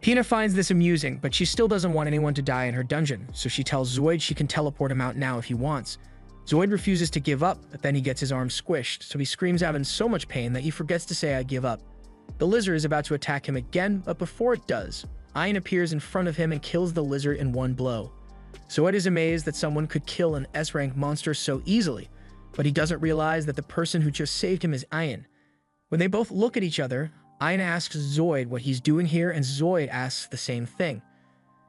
Pina finds this amusing, but she still doesn't want anyone to die in her dungeon, so she tells Zoid she can teleport him out now if he wants. Zoid refuses to give up, but then he gets his arm squished, so he screams out in so much pain that he forgets to say "I give up." The lizard is about to attack him again, but before it does, Ayan appears in front of him and kills the lizard in one blow. Zoid is amazed that someone could kill an S-rank monster so easily, but he doesn't realize that the person who just saved him is Ayan. When they both look at each other, Ayan asks Zoid what he's doing here, and Zoid asks the same thing.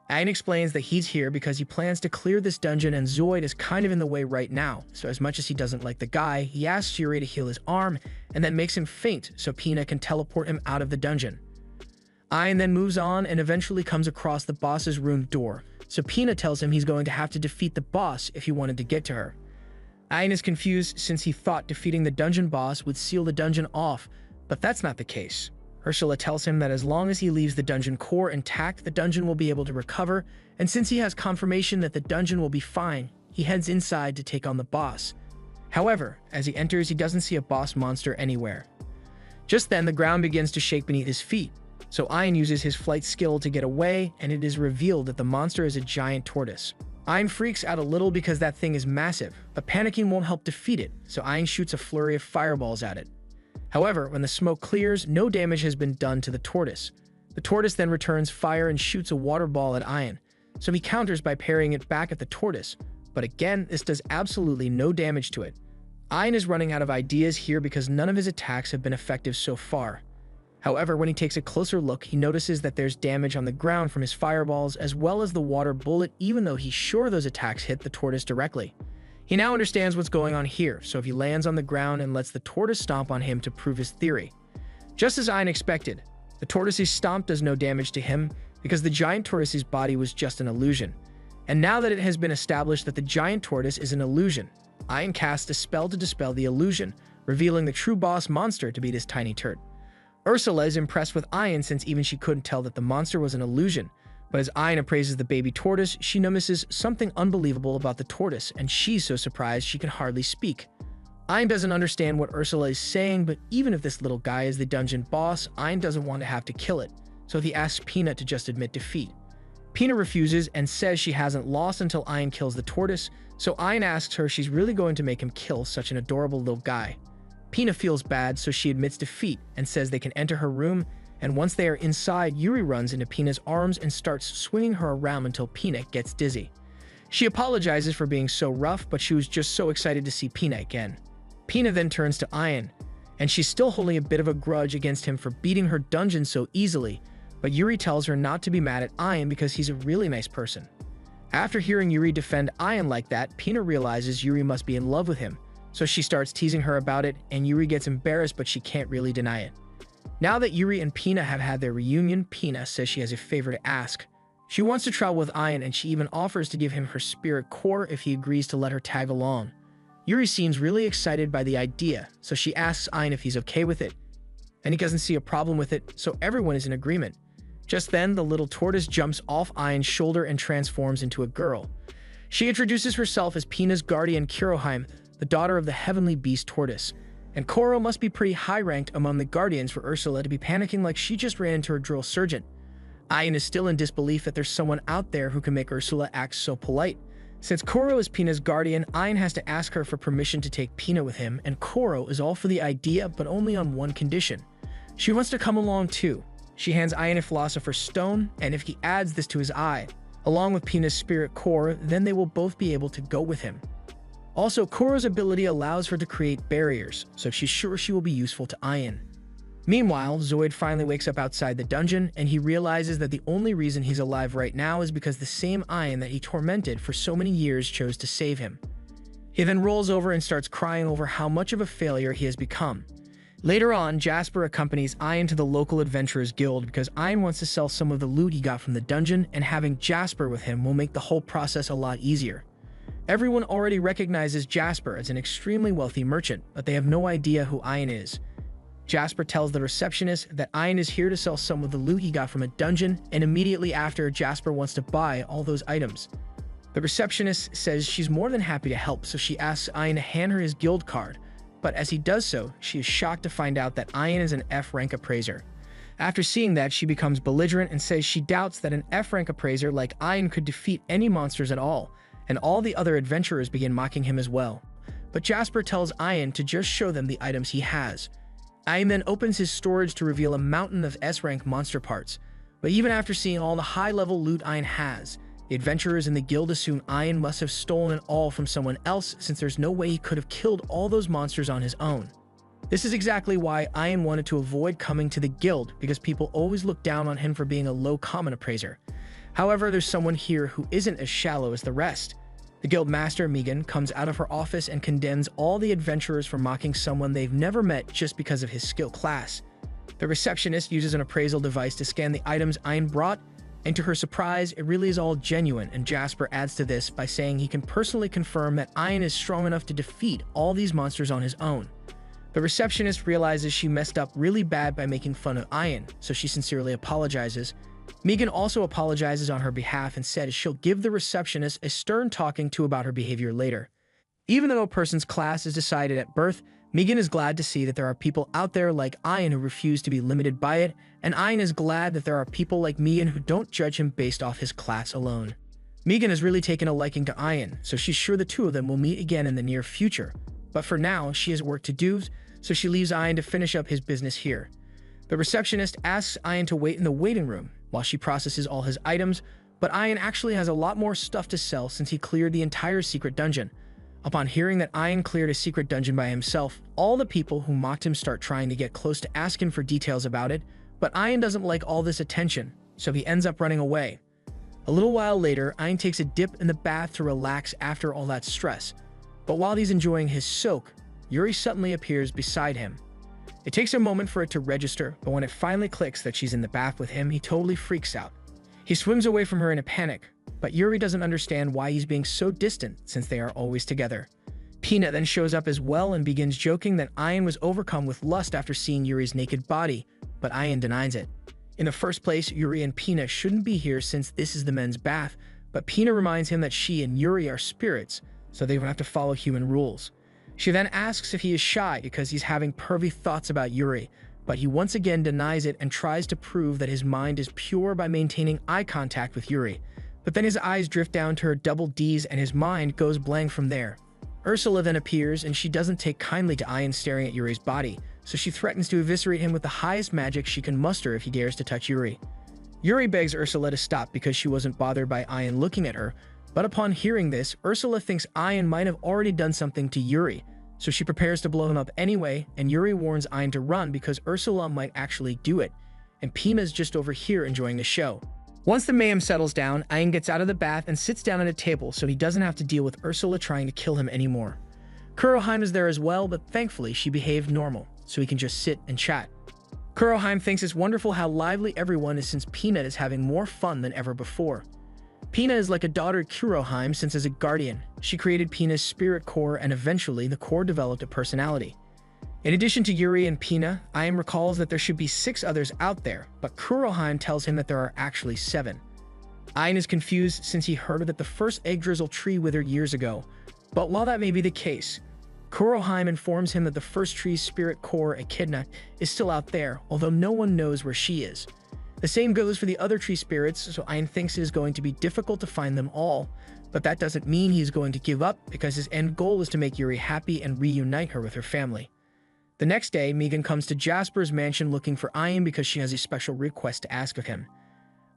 Ayn explains that he's here because he plans to clear this dungeon and Zoid is kind of in the way right now, so as much as he doesn't like the guy, he asks Yuri to heal his arm and then makes him faint so Pina can teleport him out of the dungeon. Ayn then moves on and eventually comes across the boss's room door, so Pina tells him he's going to have to defeat the boss if he wanted to get to her. Ayn is confused since he thought defeating the dungeon boss would seal the dungeon off, but that's not the case. Ursula tells him that as long as he leaves the dungeon core intact, the dungeon will be able to recover, and since he has confirmation that the dungeon will be fine, he heads inside to take on the boss. However, as he enters, he doesn't see a boss monster anywhere. Just then, the ground begins to shake beneath his feet, so Ayn uses his flight skill to get away, and it is revealed that the monster is a giant tortoise. Ayn freaks out a little because that thing is massive, but panicking won't help defeat it, so Ayn shoots a flurry of fireballs at it. However, when the smoke clears, no damage has been done to the tortoise. The tortoise then returns fire and shoots a water ball at Ayn, so he counters by parrying it back at the tortoise, but again, this does absolutely no damage to it. Ayn is running out of ideas here because none of his attacks have been effective so far. However, when he takes a closer look, he notices that there's damage on the ground from his fireballs as well as the water bullet, even though he's sure those attacks hit the tortoise directly. He now understands what's going on here, so if he lands on the ground and lets the tortoise stomp on him to prove his theory. Just as Ayn expected, the tortoise's stomp does no damage to him because the giant tortoise's body was just an illusion. And now that it has been established that the giant tortoise is an illusion, Ayn casts a spell to dispel the illusion, revealing the true boss monster to be this tiny turd. Ursula is impressed with Ayn since even she couldn't tell that the monster was an illusion. But as Ayn appraises the baby tortoise, she notices something unbelievable about the tortoise, and she's so surprised she can hardly speak. Ayn doesn't understand what Ursula is saying, but even if this little guy is the dungeon boss, Ayn doesn't want to have to kill it, so he asks Pina to just admit defeat. Pina refuses and says she hasn't lost until Ayn kills the tortoise, so Ayn asks her if she's really going to make him kill such an adorable little guy. Pina feels bad, so she admits defeat and says they can enter her room, and once they are inside, Yuri runs into Pina's arms and starts swinging her around until Pina gets dizzy. She apologizes for being so rough, but she was just so excited to see Pina again. Pina then turns to Ayn, and she's still holding a bit of a grudge against him for beating her dungeon so easily, but Yuri tells her not to be mad at Ayn because he's a really nice person. After hearing Yuri defend Ayn like that, Pina realizes Yuri must be in love with him, so she starts teasing her about it, and Yuri gets embarrassed but she can't really deny it. Now that Yuri and Pina have had their reunion, Pina says she has a favor to ask. She wants to travel with Ayn, and she even offers to give him her spirit core if he agrees to let her tag along. Yuri seems really excited by the idea, so she asks Ayn if he's okay with it, and he doesn't see a problem with it, so everyone is in agreement. Just then, the little tortoise jumps off Ayn's shoulder and transforms into a girl. She introduces herself as Pina's guardian Kuroheim, the daughter of the heavenly beast tortoise. And Koro must be pretty high-ranked among the guardians for Ursula to be panicking like she just ran into her drill sergeant. Ayn is still in disbelief that there's someone out there who can make Ursula act so polite. Since Koro is Pina's guardian, Ayn has to ask her for permission to take Pina with him, and Koro is all for the idea, but only on one condition. She wants to come along too. She hands Ayn a Philosopher's Stone, and if he adds this to his eye, along with Pina's spirit core, then they will both be able to go with him. Also, Koro's ability allows her to create barriers, so she's sure she will be useful to Ayn. Meanwhile, Zoid finally wakes up outside the dungeon, and he realizes that the only reason he's alive right now is because the same Ayn that he tormented for so many years chose to save him. He then rolls over and starts crying over how much of a failure he has become. Later on, Jasper accompanies Ayn to the local adventurers guild because Ayn wants to sell some of the loot he got from the dungeon, and having Jasper with him will make the whole process a lot easier. Everyone already recognizes Jasper as an extremely wealthy merchant, but they have no idea who Ayn is. Jasper tells the receptionist that Ayn is here to sell some of the loot he got from a dungeon, and immediately after, Jasper wants to buy all those items. The receptionist says she's more than happy to help, so she asks Ayn to hand her his guild card, but as he does so, she is shocked to find out that Ayn is an F-rank appraiser. After seeing that, she becomes belligerent and says she doubts that an F-rank appraiser like Ayn could defeat any monsters at all, and all the other adventurers begin mocking him as well. But Jasper tells Ayn to just show them the items he has. Ayn then opens his storage to reveal a mountain of S-rank monster parts, but even after seeing all the high-level loot Ayn has, the adventurers in the guild assume Ayn must have stolen it all from someone else since there's no way he could have killed all those monsters on his own. This is exactly why Ayn wanted to avoid coming to the guild, because people always look down on him for being a low common appraiser. However, there's someone here who isn't as shallow as the rest. The guild master, Megan, comes out of her office and condemns all the adventurers for mocking someone they've never met just because of his skill class. The receptionist uses an appraisal device to scan the items Ian brought, and to her surprise, it really is all genuine, and Jasper adds to this by saying he can personally confirm that Ian is strong enough to defeat all these monsters on his own. The receptionist realizes she messed up really bad by making fun of Ian, so she sincerely apologizes. Megan also apologizes on her behalf and says she'll give the receptionist a stern talking to about her behavior later. Even though a person's class is decided at birth, Megan is glad to see that there are people out there like Ian who refuse to be limited by it, and Ian is glad that there are people like Megan who don't judge him based off his class alone. Megan has really taken a liking to Ian, so she's sure the two of them will meet again in the near future. But for now, she has work to do, so she leaves Ian to finish up his business here. The receptionist asks Ian to wait in the waiting room while she processes all his items, but Ian actually has a lot more stuff to sell since he cleared the entire secret dungeon. Upon hearing that Ian cleared a secret dungeon by himself, all the people who mocked him start trying to get close to ask him for details about it, but Ian doesn't like all this attention, so he ends up running away. A little while later, Ian takes a dip in the bath to relax after all that stress, but while he's enjoying his soak, Yuri suddenly appears beside him. It takes a moment for it to register, but when it finally clicks that she's in the bath with him, he totally freaks out. He swims away from her in a panic, but Yuri doesn't understand why he's being so distant since they are always together. Pina then shows up as well and begins joking that Ian was overcome with lust after seeing Yuri's naked body, but Ian denies it. In the first place, Yuri and Pina shouldn't be here since this is the men's bath, but Pina reminds him that she and Yuri are spirits, so they don't have to follow human rules. She then asks if he is shy because he's having pervy thoughts about Yuri, but he once again denies it and tries to prove that his mind is pure by maintaining eye contact with Yuri. But then his eyes drift down to her double D's and his mind goes blank from there. Ursula then appears and she doesn't take kindly to Ian staring at Yuri's body, so she threatens to eviscerate him with the highest magic she can muster if he dares to touch Yuri. Yuri begs Ursula to stop because she wasn't bothered by Ian looking at her, but upon hearing this, Ursula thinks Ian might have already done something to Yuri, so she prepares to blow him up anyway, and Yuri warns Ian to run because Ursula might actually do it, and Pina's just over here enjoying the show. Once the mayhem settles down, Ian gets out of the bath and sits down at a table so he doesn't have to deal with Ursula trying to kill him anymore. Kuroheim is there as well, but thankfully she behaved normal, so he can just sit and chat. Kuroheim thinks it's wonderful how lively everyone is since Pina is having more fun than ever before. Pina is like a daughter to Kuroheim since as a guardian, she created Pina's spirit core and eventually the core developed a personality. In addition to Yuri and Pina, Ian recalls that there should be 6 others out there, but Kuroheim tells him that there are actually 7. Ian is confused since he heard that the first egg drizzle tree withered years ago, but while that may be the case, Kuroheim informs him that the first tree's spirit core, Echidna, is still out there, although no one knows where she is. The same goes for the other tree spirits, so Ian thinks it is going to be difficult to find them all, but that doesn't mean he's going to give up because his end goal is to make Yuri happy and reunite her with her family. The next day, Megan comes to Jasper's mansion looking for Ian because she has a special request to ask of him.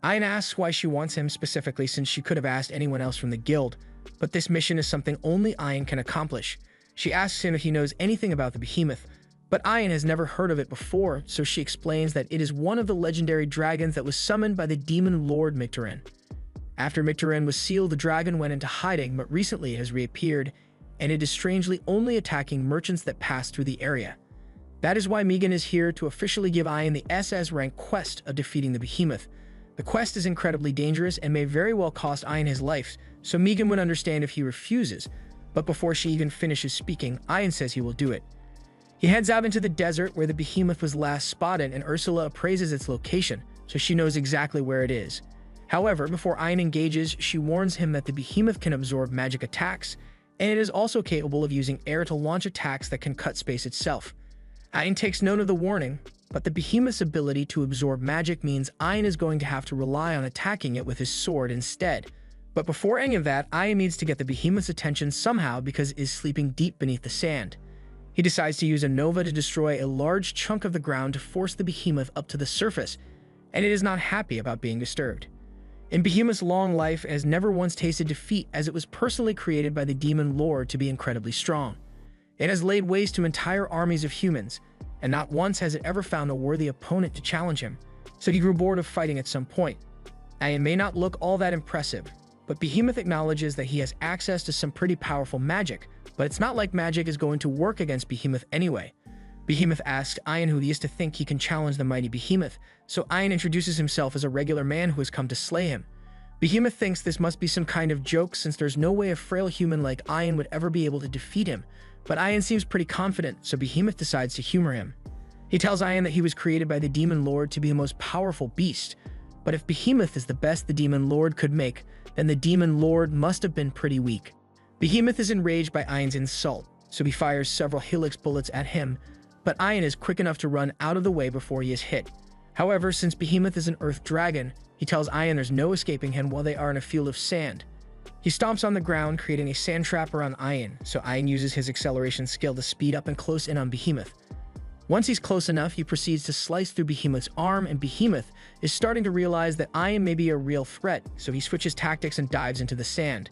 Ian asks why she wants him specifically since she could have asked anyone else from the guild, but this mission is something only Ian can accomplish. She asks him if he knows anything about the behemoth, but Ian has never heard of it before, so she explains that it is one of the legendary dragons that was summoned by the demon lord Micturian. After Micturian was sealed, the dragon went into hiding, but recently it has reappeared, and it is strangely only attacking merchants that pass through the area. That is why Megan is here to officially give Ian the SS rank quest of defeating the behemoth. The quest is incredibly dangerous and may very well cost Ian his life, so Megan would understand if he refuses, but before she even finishes speaking, Ian says he will do it. He heads out into the desert where the behemoth was last spotted, and Ursula appraises its location, so she knows exactly where it is. However, before Ian engages, she warns him that the behemoth can absorb magic attacks, and it is also capable of using air to launch attacks that can cut space itself. Ian takes note of the warning, but the behemoth's ability to absorb magic means Ian is going to have to rely on attacking it with his sword instead. But before any of that, Ian needs to get the behemoth's attention somehow because it is sleeping deep beneath the sand. He decides to use a nova to destroy a large chunk of the ground to force the behemoth up to the surface, and it is not happy about being disturbed. In Behemoth's long life, it has never once tasted defeat as it was personally created by the demon lord to be incredibly strong. It has laid waste to entire armies of humans, and not once has it ever found a worthy opponent to challenge him, so he grew bored of fighting at some point. Ian may not look all that impressive, but Behemoth acknowledges that he has access to some pretty powerful magic, but it's not like magic is going to work against Behemoth anyway. Behemoth asks Ian who he is to think he can challenge the mighty Behemoth, so Ian introduces himself as a regular man who has come to slay him. Behemoth thinks this must be some kind of joke since there's no way a frail human like Ian would ever be able to defeat him, but Ian seems pretty confident, so Behemoth decides to humor him. He tells Ian that he was created by the Demon Lord to be the most powerful beast, but if Behemoth is the best the Demon Lord could make, then the Demon Lord must have been pretty weak. Behemoth is enraged by Ian's insult, so he fires several Helix bullets at him, but Ian is quick enough to run out of the way before he is hit. However, since Behemoth is an earth dragon, he tells Ian there's no escaping him while they are in a field of sand. He stomps on the ground, creating a sand trap around Ian, so Ian uses his acceleration skill to speed up and close in on Behemoth. Once he's close enough, he proceeds to slice through Behemoth's arm, and Behemoth is starting to realize that Ian may be a real threat, so he switches tactics and dives into the sand.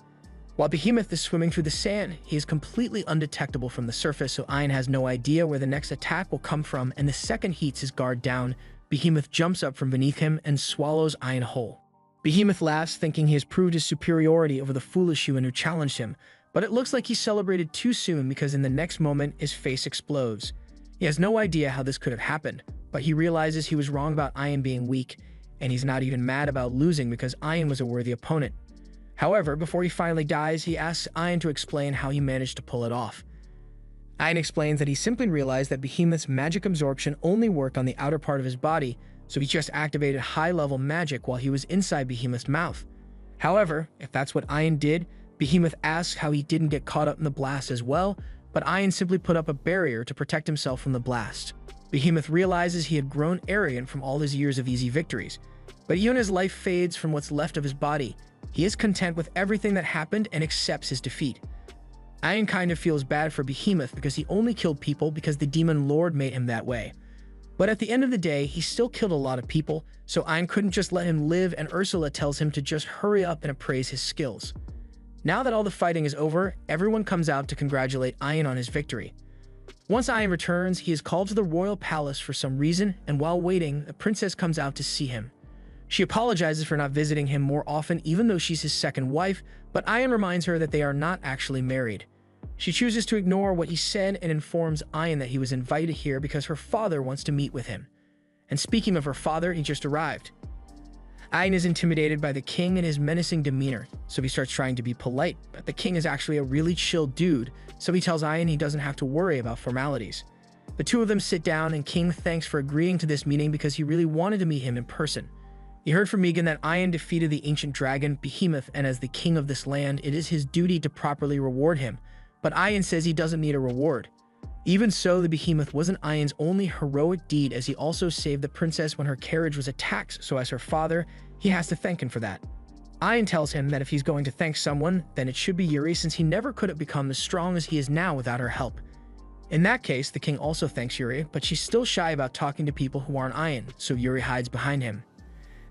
While Behemoth is swimming through the sand, he is completely undetectable from the surface, so Ian has no idea where the next attack will come from, and the second he heats his guard down, Behemoth jumps up from beneath him and swallows Ian whole. Behemoth laughs, thinking he has proved his superiority over the foolish human who challenged him, but it looks like he celebrated too soon because in the next moment, his face explodes. He has no idea how this could have happened, but he realizes he was wrong about Ian being weak, and he's not even mad about losing because Ian was a worthy opponent. However, before he finally dies, he asks Ian to explain how he managed to pull it off. Ian explains that he simply realized that Behemoth's magic absorption only worked on the outer part of his body, so he just activated high-level magic while he was inside Behemoth's mouth. However, if that's what Ian did, Behemoth asks how he didn't get caught up in the blast as well, but Ian simply put up a barrier to protect himself from the blast. Behemoth realizes he had grown arrogant from all his years of easy victories, but even as life fades from what's left of his body, he is content with everything that happened and accepts his defeat. Ian kind of feels bad for Behemoth because he only killed people because the Demon Lord made him that way. But at the end of the day, he still killed a lot of people, so Ian couldn't just let him live, and Ursula tells him to just hurry up and appraise his skills. Now that all the fighting is over, everyone comes out to congratulate Ian on his victory. Once Ian returns, he is called to the royal palace for some reason, and while waiting, a princess comes out to see him. She apologizes for not visiting him more often even though she's his second wife, but Ian reminds her that they are not actually married. She chooses to ignore what he said and informs Ian that he was invited here because her father wants to meet with him. And speaking of her father, he just arrived. Ian is intimidated by the king and his menacing demeanor, so he starts trying to be polite, but the king is actually a really chill dude, so he tells Ian he doesn't have to worry about formalities. The two of them sit down and King thanks for agreeing to this meeting because he really wanted to meet him in person. He heard from Megan that Ian defeated the ancient dragon, Behemoth, and as the king of this land, it is his duty to properly reward him. But Ian says he doesn't need a reward. Even so, the Behemoth wasn't Ian's only heroic deed, as he also saved the princess when her carriage was attacked, so as her father, he has to thank him for that. Ian tells him that if he's going to thank someone, then it should be Yuri, since he never could have become as strong as he is now without her help. In that case, the king also thanks Yuri, but she's still shy about talking to people who aren't Ian, so Yuri hides behind him.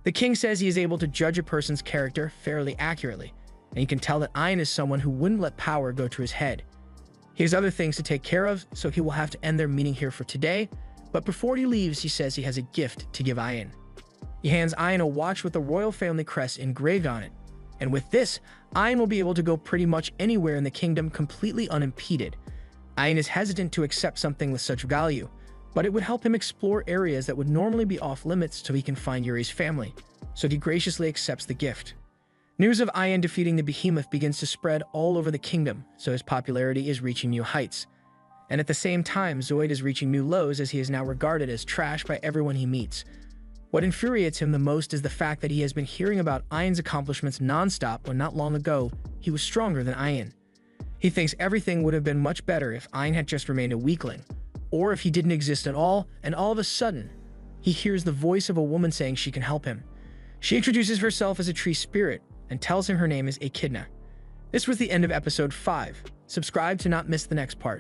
The king says he is able to judge a person's character fairly accurately, and he can tell that Ian is someone who wouldn't let power go to his head. He has other things to take care of, so he will have to end their meeting here for today, but before he leaves, he says he has a gift to give Ian. He hands Ian a watch with the royal family crest engraved on it, and with this, Ian will be able to go pretty much anywhere in the kingdom completely unimpeded. Ian is hesitant to accept something with such value, but it would help him explore areas that would normally be off-limits so he can find Yuri's family, so he graciously accepts the gift. News of Ian defeating the Behemoth begins to spread all over the kingdom, so his popularity is reaching new heights. And at the same time, Zoid is reaching new lows as he is now regarded as trash by everyone he meets. What infuriates him the most is the fact that he has been hearing about Ian's accomplishments non-stop when not long ago, he was stronger than Ian. He thinks everything would have been much better if Ian had just remained a weakling, or if he didn't exist at all, and all of a sudden, he hears the voice of a woman saying she can help him. She introduces herself as a tree spirit and tells him her name is Echidna. This was the end of episode 5. Subscribe to not miss the next part.